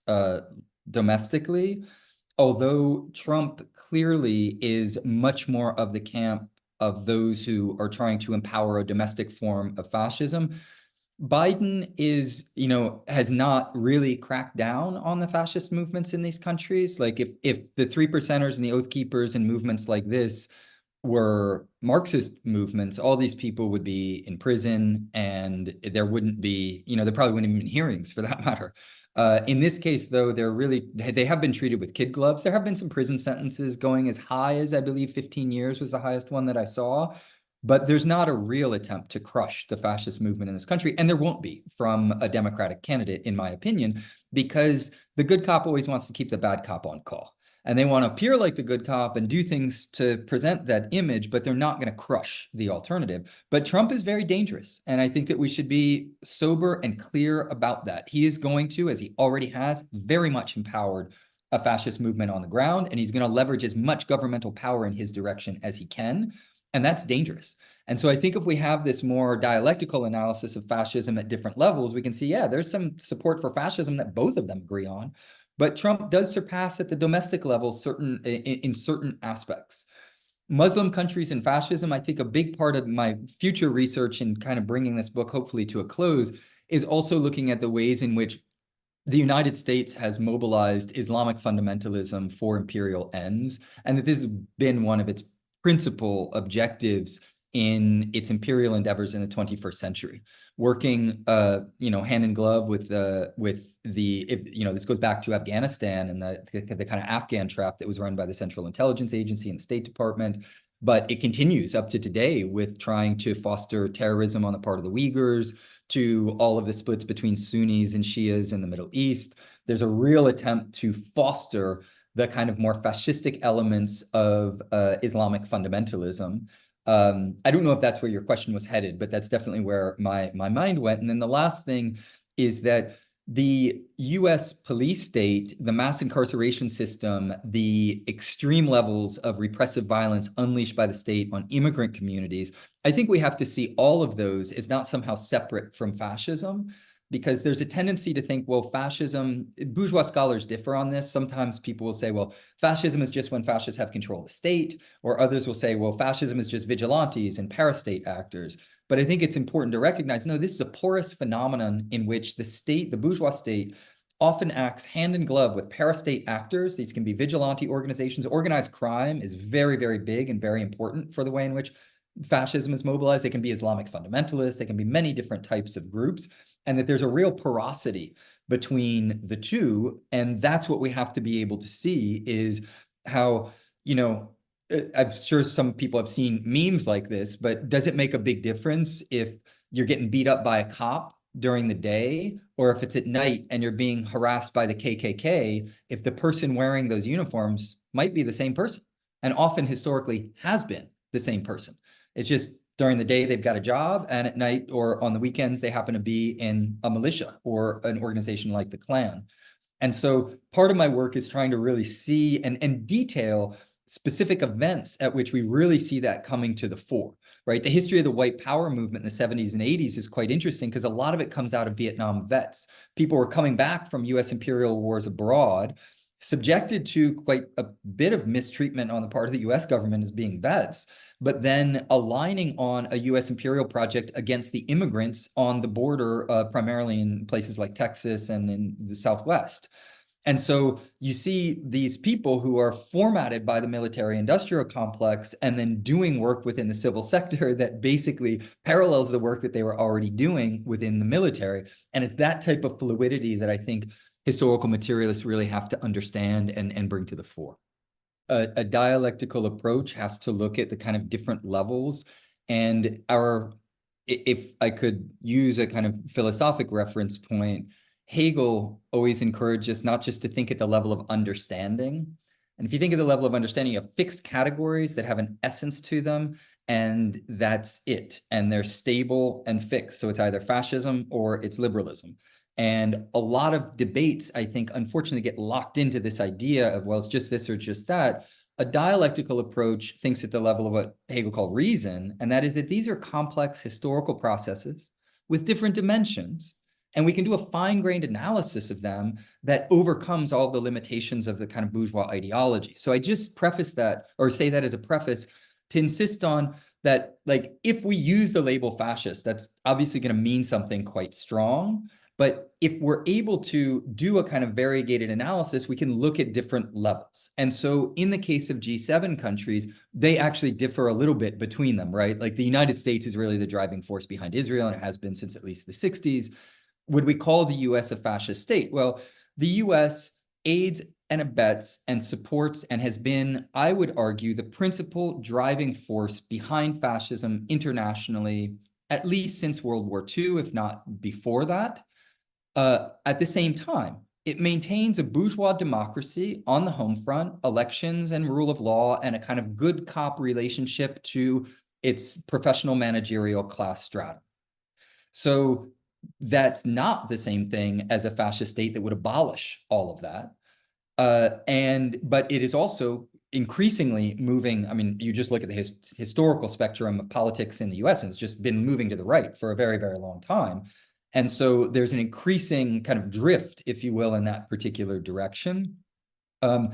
domestically. Although Trump clearly is much more of the camp of those who are trying to empower a domestic form of fascism, Biden is, has not really cracked down on the fascist movements in these countries. Like if the Three Percenters and the Oath Keepers and movements like this were Marxist movements, all these people would be in prison, and there wouldn't be, there probably wouldn't even be hearings for that matter. In this case, though, they have been treated with kid gloves. There have been some prison sentences going as high as, I believe, 15 years was the highest one that I saw. But there's not a real attempt to crush the fascist movement in this country, and there won't be from a Democratic candidate, in my opinion, because the good cop always wants to keep the bad cop on call. And they want to appear like the good cop and do things to present that image, but they're not going to crush the alternative. But Trump is very dangerous, and I think that we should be sober and clear about that. He is going to, as he already has, very much empowered a fascist movement on the ground, and he's going to leverage as much governmental power in his direction as he can. And that's dangerous. And so I think if we have this more dialectical analysis of fascism at different levels, we can see, yeah, there's some support for fascism that both of them agree on. But Trump does surpass at the domestic level in certain aspects. Muslim countries and fascism, I think a big part of my future research and kind of bringing this book hopefully to a close is also looking at the ways in which the United States has mobilized Islamic fundamentalism for imperial ends, and that this has been one of its principal objectives in its imperial endeavors in the 21st century, working, hand in glove with this goes back to Afghanistan and the kind of Afghan trap that was run by the Central Intelligence Agency and the State Department. But it continues up to today with trying to foster terrorism on the part of the Uyghurs, to all of the splits between Sunnis and Shias in the Middle East. There's a real attempt to foster the kind of more fascistic elements of Islamic fundamentalism. I don't know if that's where your question was headed, but that's definitely where my mind went. And then the last thing is that the US police state, the mass incarceration system, the extreme levels of repressive violence unleashed by the state on immigrant communities, I think we have to see all of those as not somehow separate from fascism, because there's a tendency to think, well, fascism, bourgeois scholars differ on this. Sometimes people will say, well, fascism is just when fascists have control of the state, or others will say, well, fascism is just vigilantes and parastate actors. But I think it's important to recognize, no, this is a porous phenomenon in which the state, the bourgeois state, often acts hand in glove with parastate actors. These can be vigilante organizations. Organized crime is very, very big and very important for the way in which fascism is mobilized. They can be Islamic fundamentalists. They can be many different types of groups, and that there's a real porosity between the two. And that's what we have to be able to see, is how, I'm sure some people have seen memes like this, but does it make a big difference if you're getting beat up by a cop during the day, or if it's at night and you're being harassed by the KKK, if the person wearing those uniforms might be the same person, and often historically has been the same person? It's just during the day they've got a job, and at night or on the weekends they happen to be in a militia or an organization like the Klan. And so part of my work is trying to really see and detail specific events at which we really see that coming to the fore, right? The history of the white power movement in the 70s and 80s is quite interesting, because a lot of it comes out of Vietnam vets. People were coming back from US imperial wars abroad, subjected to quite a bit of mistreatment on the part of the US government as being vets, but then aligning on a US imperial project against the immigrants on the border, primarily in places like Texas and in the Southwest. And so you see these people who are formatted by the military industrial complex and then doing work within the civil sector that basically parallels the work that they were already doing within the military. And it's that type of fluidity that I think historical materialists really have to understand and bring to the fore. A dialectical approach has to look at the kind of different levels, and if I could use a kind of philosophic reference point, Hegel always encouraged us not just to think at the level of understanding. And if you think at the level of understanding, you have fixed categories that have an essence to them, and that's it. And they're stable and fixed. So it's either fascism or it's liberalism. And a lot of debates, I think, unfortunately get locked into this idea of, well, it's just this or just that. A dialectical approach thinks at the level of what Hegel called reason, and that is that these are complex historical processes with different dimensions, and we can do a fine-grained analysis of them that overcomes all the limitations of the kind of bourgeois ideology. So I just preface that, or say that as a preface, to insist on that, like, if we use the label fascist, that's obviously going to mean something quite strong. But if we're able to do a kind of variegated analysis, we can look at different levels. And so in the case of G7 countries, they actually differ a little bit between them, right? Like the United States is really the driving force behind Israel, and it has been since at least the 60s. Would we call the US a fascist state? Well, the US aids and abets and supports and has been, I would argue, the principal driving force behind fascism internationally, at least since World War II, if not before that. At the same time, it maintains a bourgeois democracy on the home front, elections and rule of law, and a kind of good cop relationship to its professional managerial class strata. So that's not the same thing as a fascist state that would abolish all of that. But it is also increasingly moving. I mean, you just look at the historical spectrum of politics in the US, and it's just been moving to the right for a very, very long time. And so there's an increasing kind of drift, if you will, in that particular direction. But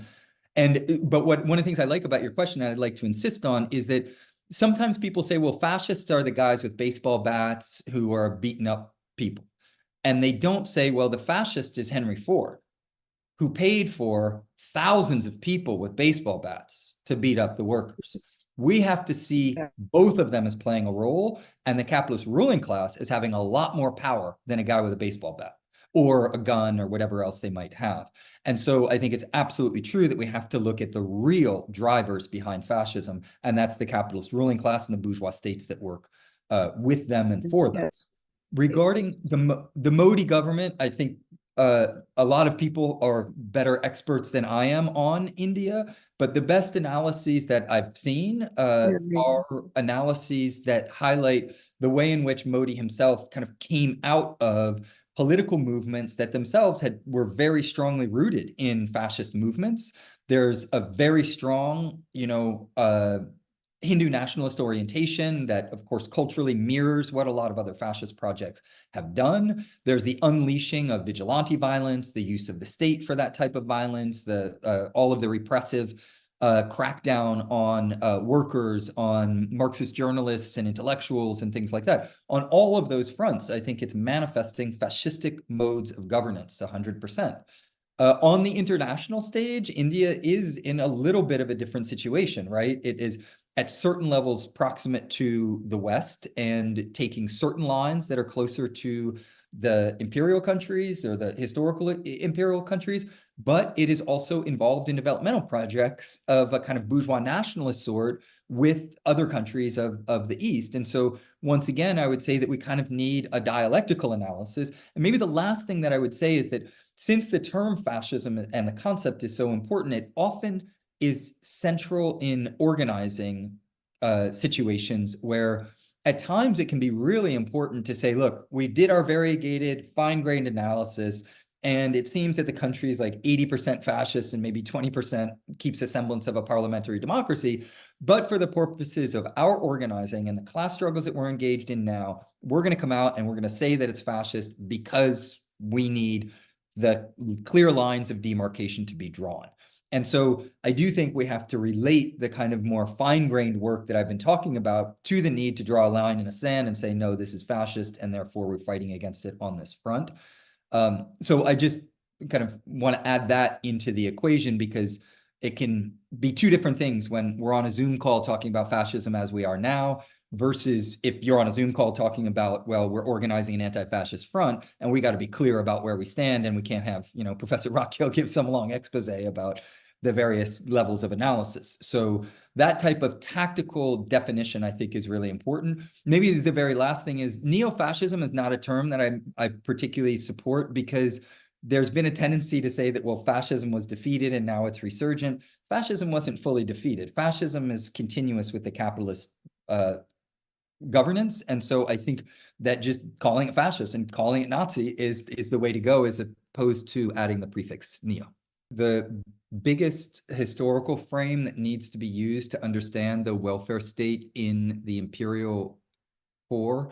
one of the things I like about your question that I'd like to insist on is that sometimes people say, well, fascists are the guys with baseball bats who are beating up people. And they don't say, well, the fascist is Henry Ford, who paid for thousands of people with baseball bats to beat up the workers. We have to see both of them as playing a role, and the capitalist ruling class as having a lot more power than a guy with a baseball bat or a gun or whatever else they might have. And so I think it's absolutely true that we have to look at the real drivers behind fascism, and that's the capitalist ruling class and the bourgeois states that work with them and for them. Yes. Regarding the Modi government, I think a lot of people are better experts than I am on India, but the best analyses that I've seen are analyses that highlight the way in which Modi himself kind of came out of political movements that themselves were very strongly rooted in fascist movements. There's a very strong, Hindu nationalist orientation that, of course, culturally mirrors what a lot of other fascist projects have done. There's the unleashing of vigilante violence, the use of the state for that type of violence, all of the repressive crackdown on workers, on Marxist journalists and intellectuals and things like that. On all of those fronts, I think it's manifesting fascistic modes of governance 100%. On the international stage, India is in a little bit of a different situation, right? It is at certain levels proximate to the West and taking certain lines that are closer to the imperial countries or the historical imperial countries, but it is also involved in developmental projects of a kind of bourgeois nationalist sort with other countries of the East. And so once again, I would say that we kind of need a dialectical analysis. And maybe the last thing that I would say is that since the term fascism and the concept is so important, it often is central in organizing situations where at times it can be really important to say, look, we did our variegated, fine-grained analysis, and it seems that the country is like 80% fascist and maybe 20% keeps a semblance of a parliamentary democracy. But for the purposes of our organizing and the class struggles that we're engaged in now, we're going to come out and we're going to say that it's fascist because we need the clear lines of demarcation to be drawn. And so I do think we have to relate the kind of more fine-grained work that I've been talking about to the need to draw a line in the sand and say, no, this is fascist, and therefore we're fighting against it on this front. So I just kind of want to add that into the equation, because it can be two different things when we're on a Zoom call talking about fascism as we are now, versus if you're on a Zoom call talking about, well, we're organizing an anti-fascist front and we got to be clear about where we stand, and we can't have, Professor Rockhill give some long expose about the various levels of analysis. So that type of tactical definition, I think, is really important. Maybe the very last thing is neo-fascism is not a term that I particularly support, because there's been a tendency to say that, well, fascism was defeated and now it's resurgent. Fascism wasn't fully defeated. Fascism is continuous with the capitalist governance. And so I think that just calling it fascist and calling it Nazi is the way to go, as opposed to adding the prefix neo. The biggest historical frame that needs to be used to understand the welfare state in the imperial core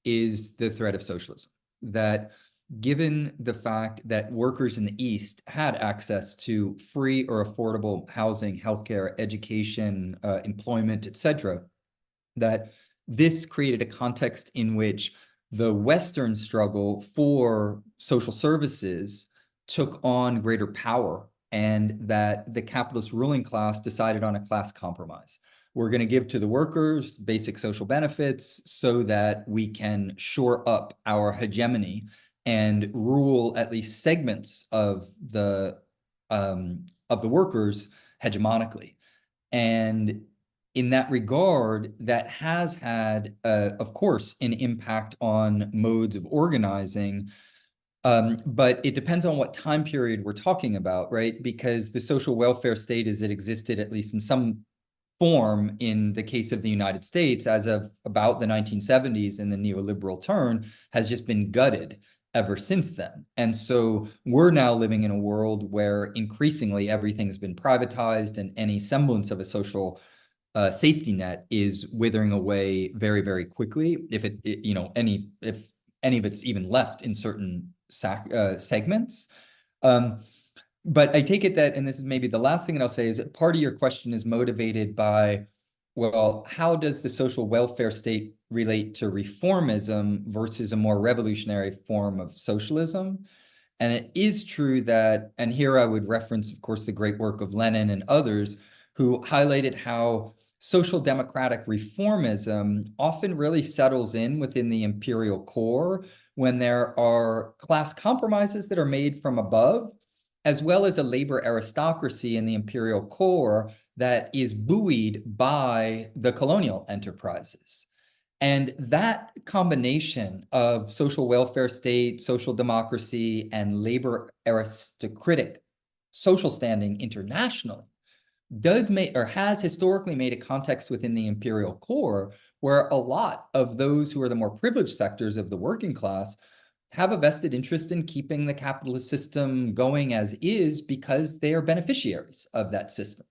is the threat of socialism. That given the fact that workers in the East had access to free or affordable housing, healthcare, education, employment, etc., that this created a context in which the Western struggle for social services took on greater power, and that the capitalist ruling class decided on a class compromise. We're going to give to the workers basic social benefits so that we can shore up our hegemony and rule at least segments of the workers hegemonically. And in that regard, that has had, of course, an impact on modes of organizing. But it depends on what time period we're talking about, right? Because the social welfare state, as it existed, at least in some form in the case of the United States, as of about the 1970s and the neoliberal turn, has just been gutted ever since then. And so we're now living in a world where increasingly everything's been privatized, and any semblance of a social safety net is withering away very, very quickly, if if any of it's even left in certain segments. But I take it that, and this is maybe the last thing that I'll say, is that part of your question is motivated by, well, how does the social welfare state relate to reformism versus a more revolutionary form of socialism? And it is true that, and here I would reference, of course, the great work of Lenin and others, who highlighted how social democratic reformism often really settles in within the imperial core when there are class compromises that are made from above, as well as a labor aristocracy in the imperial core that is buoyed by the colonial enterprises. And that combination of social welfare state, social democracy, and labor aristocratic social standing internationally does make, or has historically made, a context within the imperial core where a lot of those who are the more privileged sectors of the working class have a vested interest in keeping the capitalist system going as is, because they are beneficiaries of that system.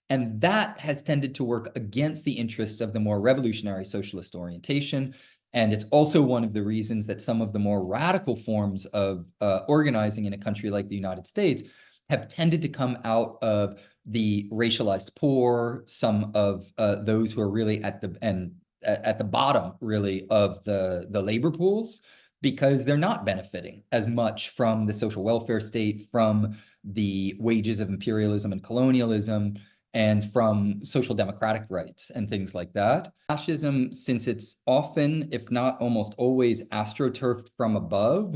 And that has tended to work against the interests of the more revolutionary socialist orientation. And it's also one of the reasons that some of the more radical forms of organizing in a country like the United States have tended to come out of the racialized poor, some of those who are really at the bottom, really, of the labor pools, because they're not benefiting as much from the social welfare state, from the wages of imperialism and colonialism, and from social democratic rights and things like that. Fascism, since it's often, if not almost always, astroturfed from above,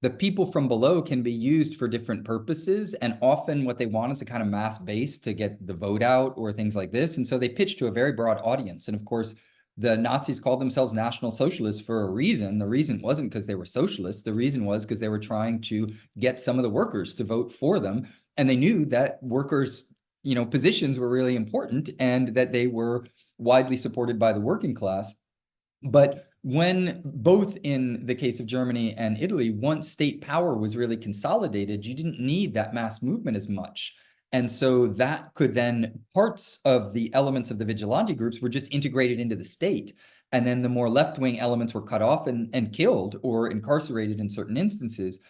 the people from below can be used for different purposes, and often what they want is a kind of mass base to get the vote out or things like this. And so they pitch to a very broad audience. And of course, the Nazis called themselves National Socialists for a reason. The reason wasn't because they were socialists. The reason was because they were trying to get some of the workers to vote for them. And they knew that workers' positions were really important, and that they were widely supported by the working class. But when, both in the case of Germany and Italy, once state power was really consolidated, you didn't need that mass movement as much. And so that could then, parts of the elements of the vigilante groups were just integrated into the state. And then the more left-wing elements were cut off and killed or incarcerated in certain instances.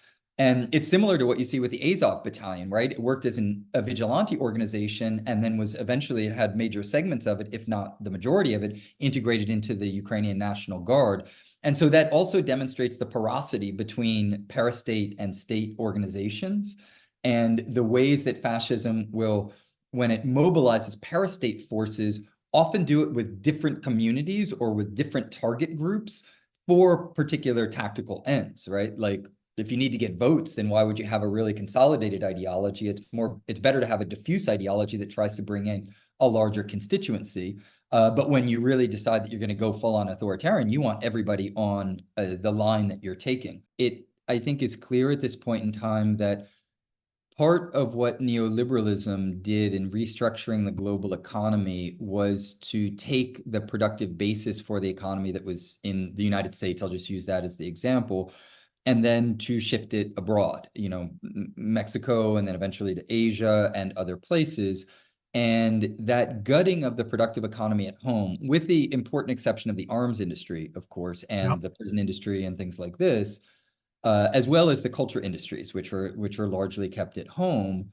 And it's similar to what you see with the Azov Battalion, right? It worked as a vigilante organization and then was eventually, it had major segments of it, if not the majority of it, integrated into the Ukrainian National Guard. And so that also demonstrates the porosity between parastate and state organizations and the ways that fascism will, when it mobilizes parastate forces, often do it with different communities or with different target groups for particular tactical ends, right? Like, if you need to get votes, then why would you have a really consolidated ideology? It's better to have a diffuse ideology that tries to bring in a larger constituency. But when you really decide that you're going to go full on authoritarian, you want everybody on the line that you're taking. It, I think, is clear at this point in time that part of what neoliberalism did in restructuring the global economy was to take the productive basis for the economy that was in the United States, I'll just use that as the example, and then to shift it abroad, Mexico, and then eventually to Asia and other places. And that gutting of the productive economy at home, with the important exception of the arms industry, of course, and the prison industry and things like this, as well as the culture industries, which are largely kept at home,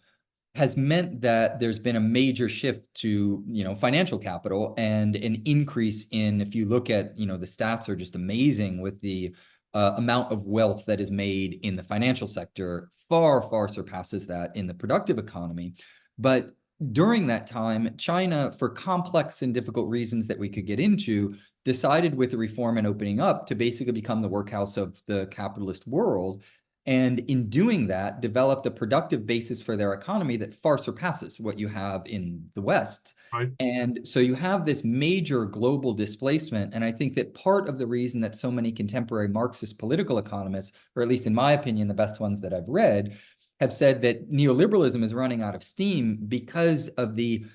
has meant that there's been a major shift to, financial capital and an increase in, if you look at, the stats are just amazing with the amount of wealth that is made in the financial sector far, far surpasses that in the productive economy. But during that time, China, for complex and difficult reasons that we could get into, decided with the reform and opening up to basically become the workhouse of the capitalist world. And in doing that, developed a productive basis for their economy that far surpasses what you have in the West. Right. And so you have this major global displacement. And I think that part of the reason that so many contemporary Marxist political economists, or at least in my opinion, the best ones that I've read, have said that neoliberalism is running out of steam because of the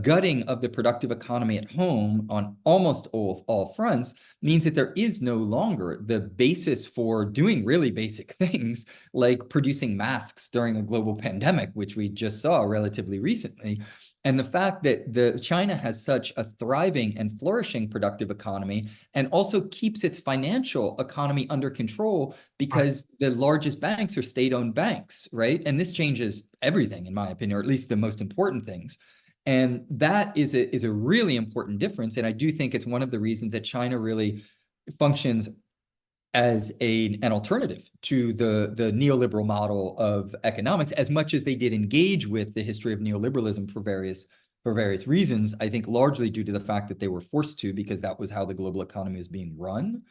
gutting of the productive economy at home on almost all fronts, means that there is no longer the basis for doing really basic things like producing masks during a global pandemic, which we just saw relatively recently. And the fact that China has such a thriving and flourishing productive economy and also keeps its financial economy under control because the largest banks are state-owned banks, right? And this changes everything, in my opinion, or at least the most important things. And that is a really important difference. And I do think it's one of the reasons that China really functions as an alternative to the neoliberal model of economics, as much as they did engage with the history of neoliberalism for various reasons. I think largely due to the fact that they were forced to, because that was how the global economy was being run.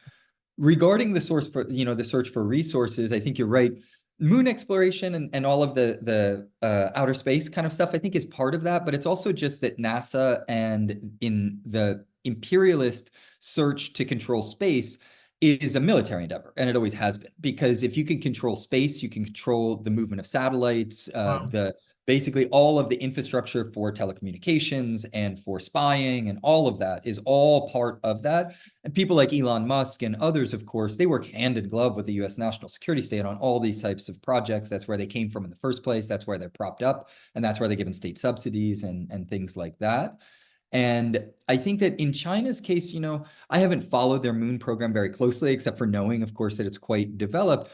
Regarding the source for, the search for resources, I think you're right. Moon exploration and all of the outer space kind of stuff, I think, is part of that. But it's also just that NASA and in the imperialist search to control space is a military endeavor, and it always has been. Because if you can control space, you can control the movement of satellites, basically all of the infrastructure for telecommunications and for spying, and all of that is all part of that. And people like Elon Musk and others, of course, they work hand in glove with the US national security state on all these types of projects. That's where they came from in the first place. That's where they're propped up. And that's where they're given state subsidies and things like that. And I think that in China's case, I haven't followed their moon program very closely, except for knowing, of course, that it's quite developed.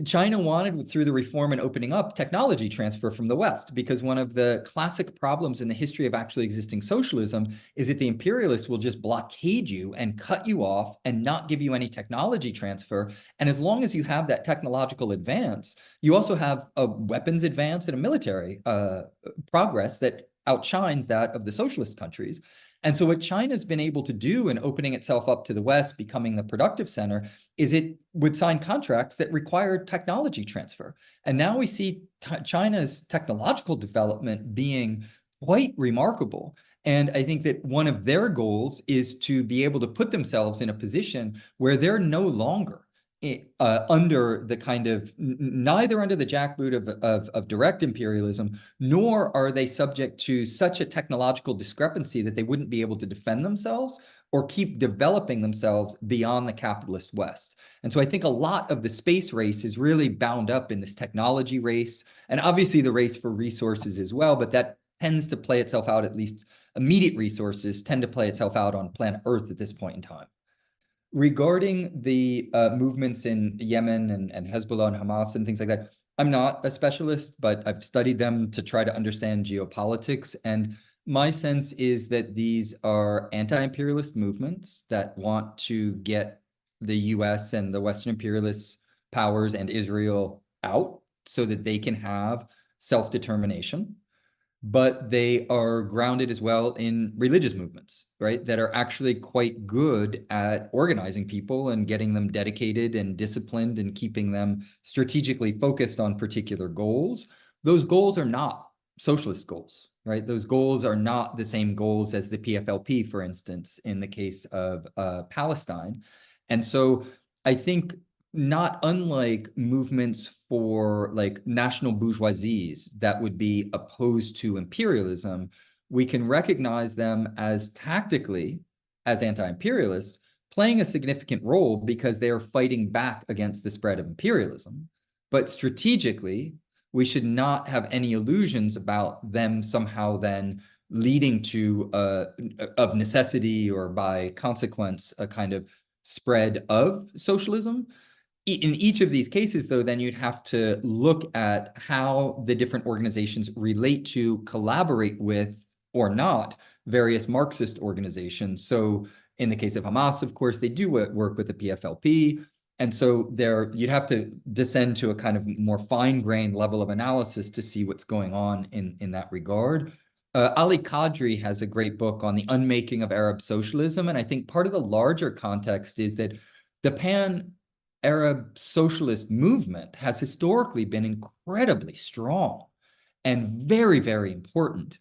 China wanted, through the reform and opening up, technology transfer from the West, because one of the classic problems in the history of actually existing socialism is that the imperialists will just blockade you and cut you off and not give you any technology transfer. And as long as you have that technological advance, you also have a weapons advance and a military progress that outshines that of the socialist countries. And so what China's been able to do in opening itself up to the West, becoming the productive center, is it would sign contracts that required technology transfer. And now we see China's technological development being quite remarkable. And I think that one of their goals is to be able to put themselves in a position where they're no longer under the kind of, neither under the jackboot of direct imperialism, nor are they subject to such a technological discrepancy that they wouldn't be able to defend themselves or keep developing themselves beyond the capitalist West. And so I think a lot of the space race is really bound up in this technology race, and obviously the race for resources as well, but that tends to play itself out, at least immediate resources tend to play itself out on planet Earth at this point in time. regarding the movements in Yemen and Hezbollah and Hamas and things like that, I'm not a specialist, but I've studied them to try to understand geopolitics. And my sense is that these are anti-imperialist movements that want to get the US and the Western imperialist powers and Israel out so that they can have self-determination. But they are grounded as well in religious movements, right? That are actually quite good at organizing people and getting them dedicated and disciplined and keeping them strategically focused on particular goals. Those goals are not socialist goals, right? Those goals are not the same goals as the PFLP, for instance, in the case of Palestine. And so I think not unlike movements for like national bourgeoisies that would be opposed to imperialism, we can recognize them as tactically, as anti-imperialist, playing a significant role because they are fighting back against the spread of imperialism. But strategically, we should not have any illusions about them somehow then leading to, of necessity or by consequence, a kind of spread of socialism. In each of these cases, though, then you'd have to look at how the different organizations relate to, collaborate with, or not, various Marxist organizations. So in the case of Hamas, of course, they do work with the PFLP. And so there, you'd have to descend to a kind of more fine-grained level of analysis to see what's going on in that regard. Ali Qadri has a great book on the unmaking of Arab socialism. And I think part of the larger context is that the Arab socialist movement has historically been incredibly strong and very, very important.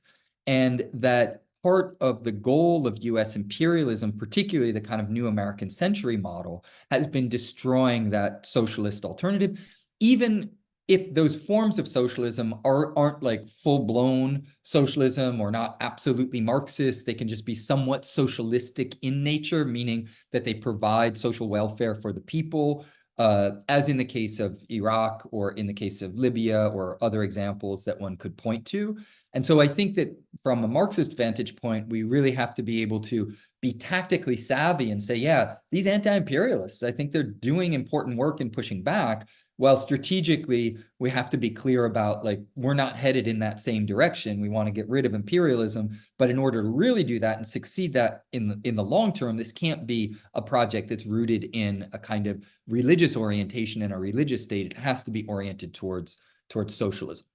And that part of the goal of US imperialism, particularly the kind of new American century model, has been destroying that socialist alternative, even if those forms of socialism aren't like full-blown socialism or not absolutely Marxist. They can just be somewhat socialistic in nature, meaning that they provide social welfare for the people, as in the case of Iraq or in the case of Libya or other examples that one could point to. And so I think that from a Marxist vantage point, we really have to be able to be tactically savvy and say, yeah, these anti-imperialists, I think they're doing important work in pushing back, while strategically, we have to be clear about, like, we're not headed in that same direction. We want to get rid of imperialism, but in order to really do that and succeed that in the long term, this can't be a project that's rooted in a kind of religious orientation in a religious state. It has to be oriented towards socialism.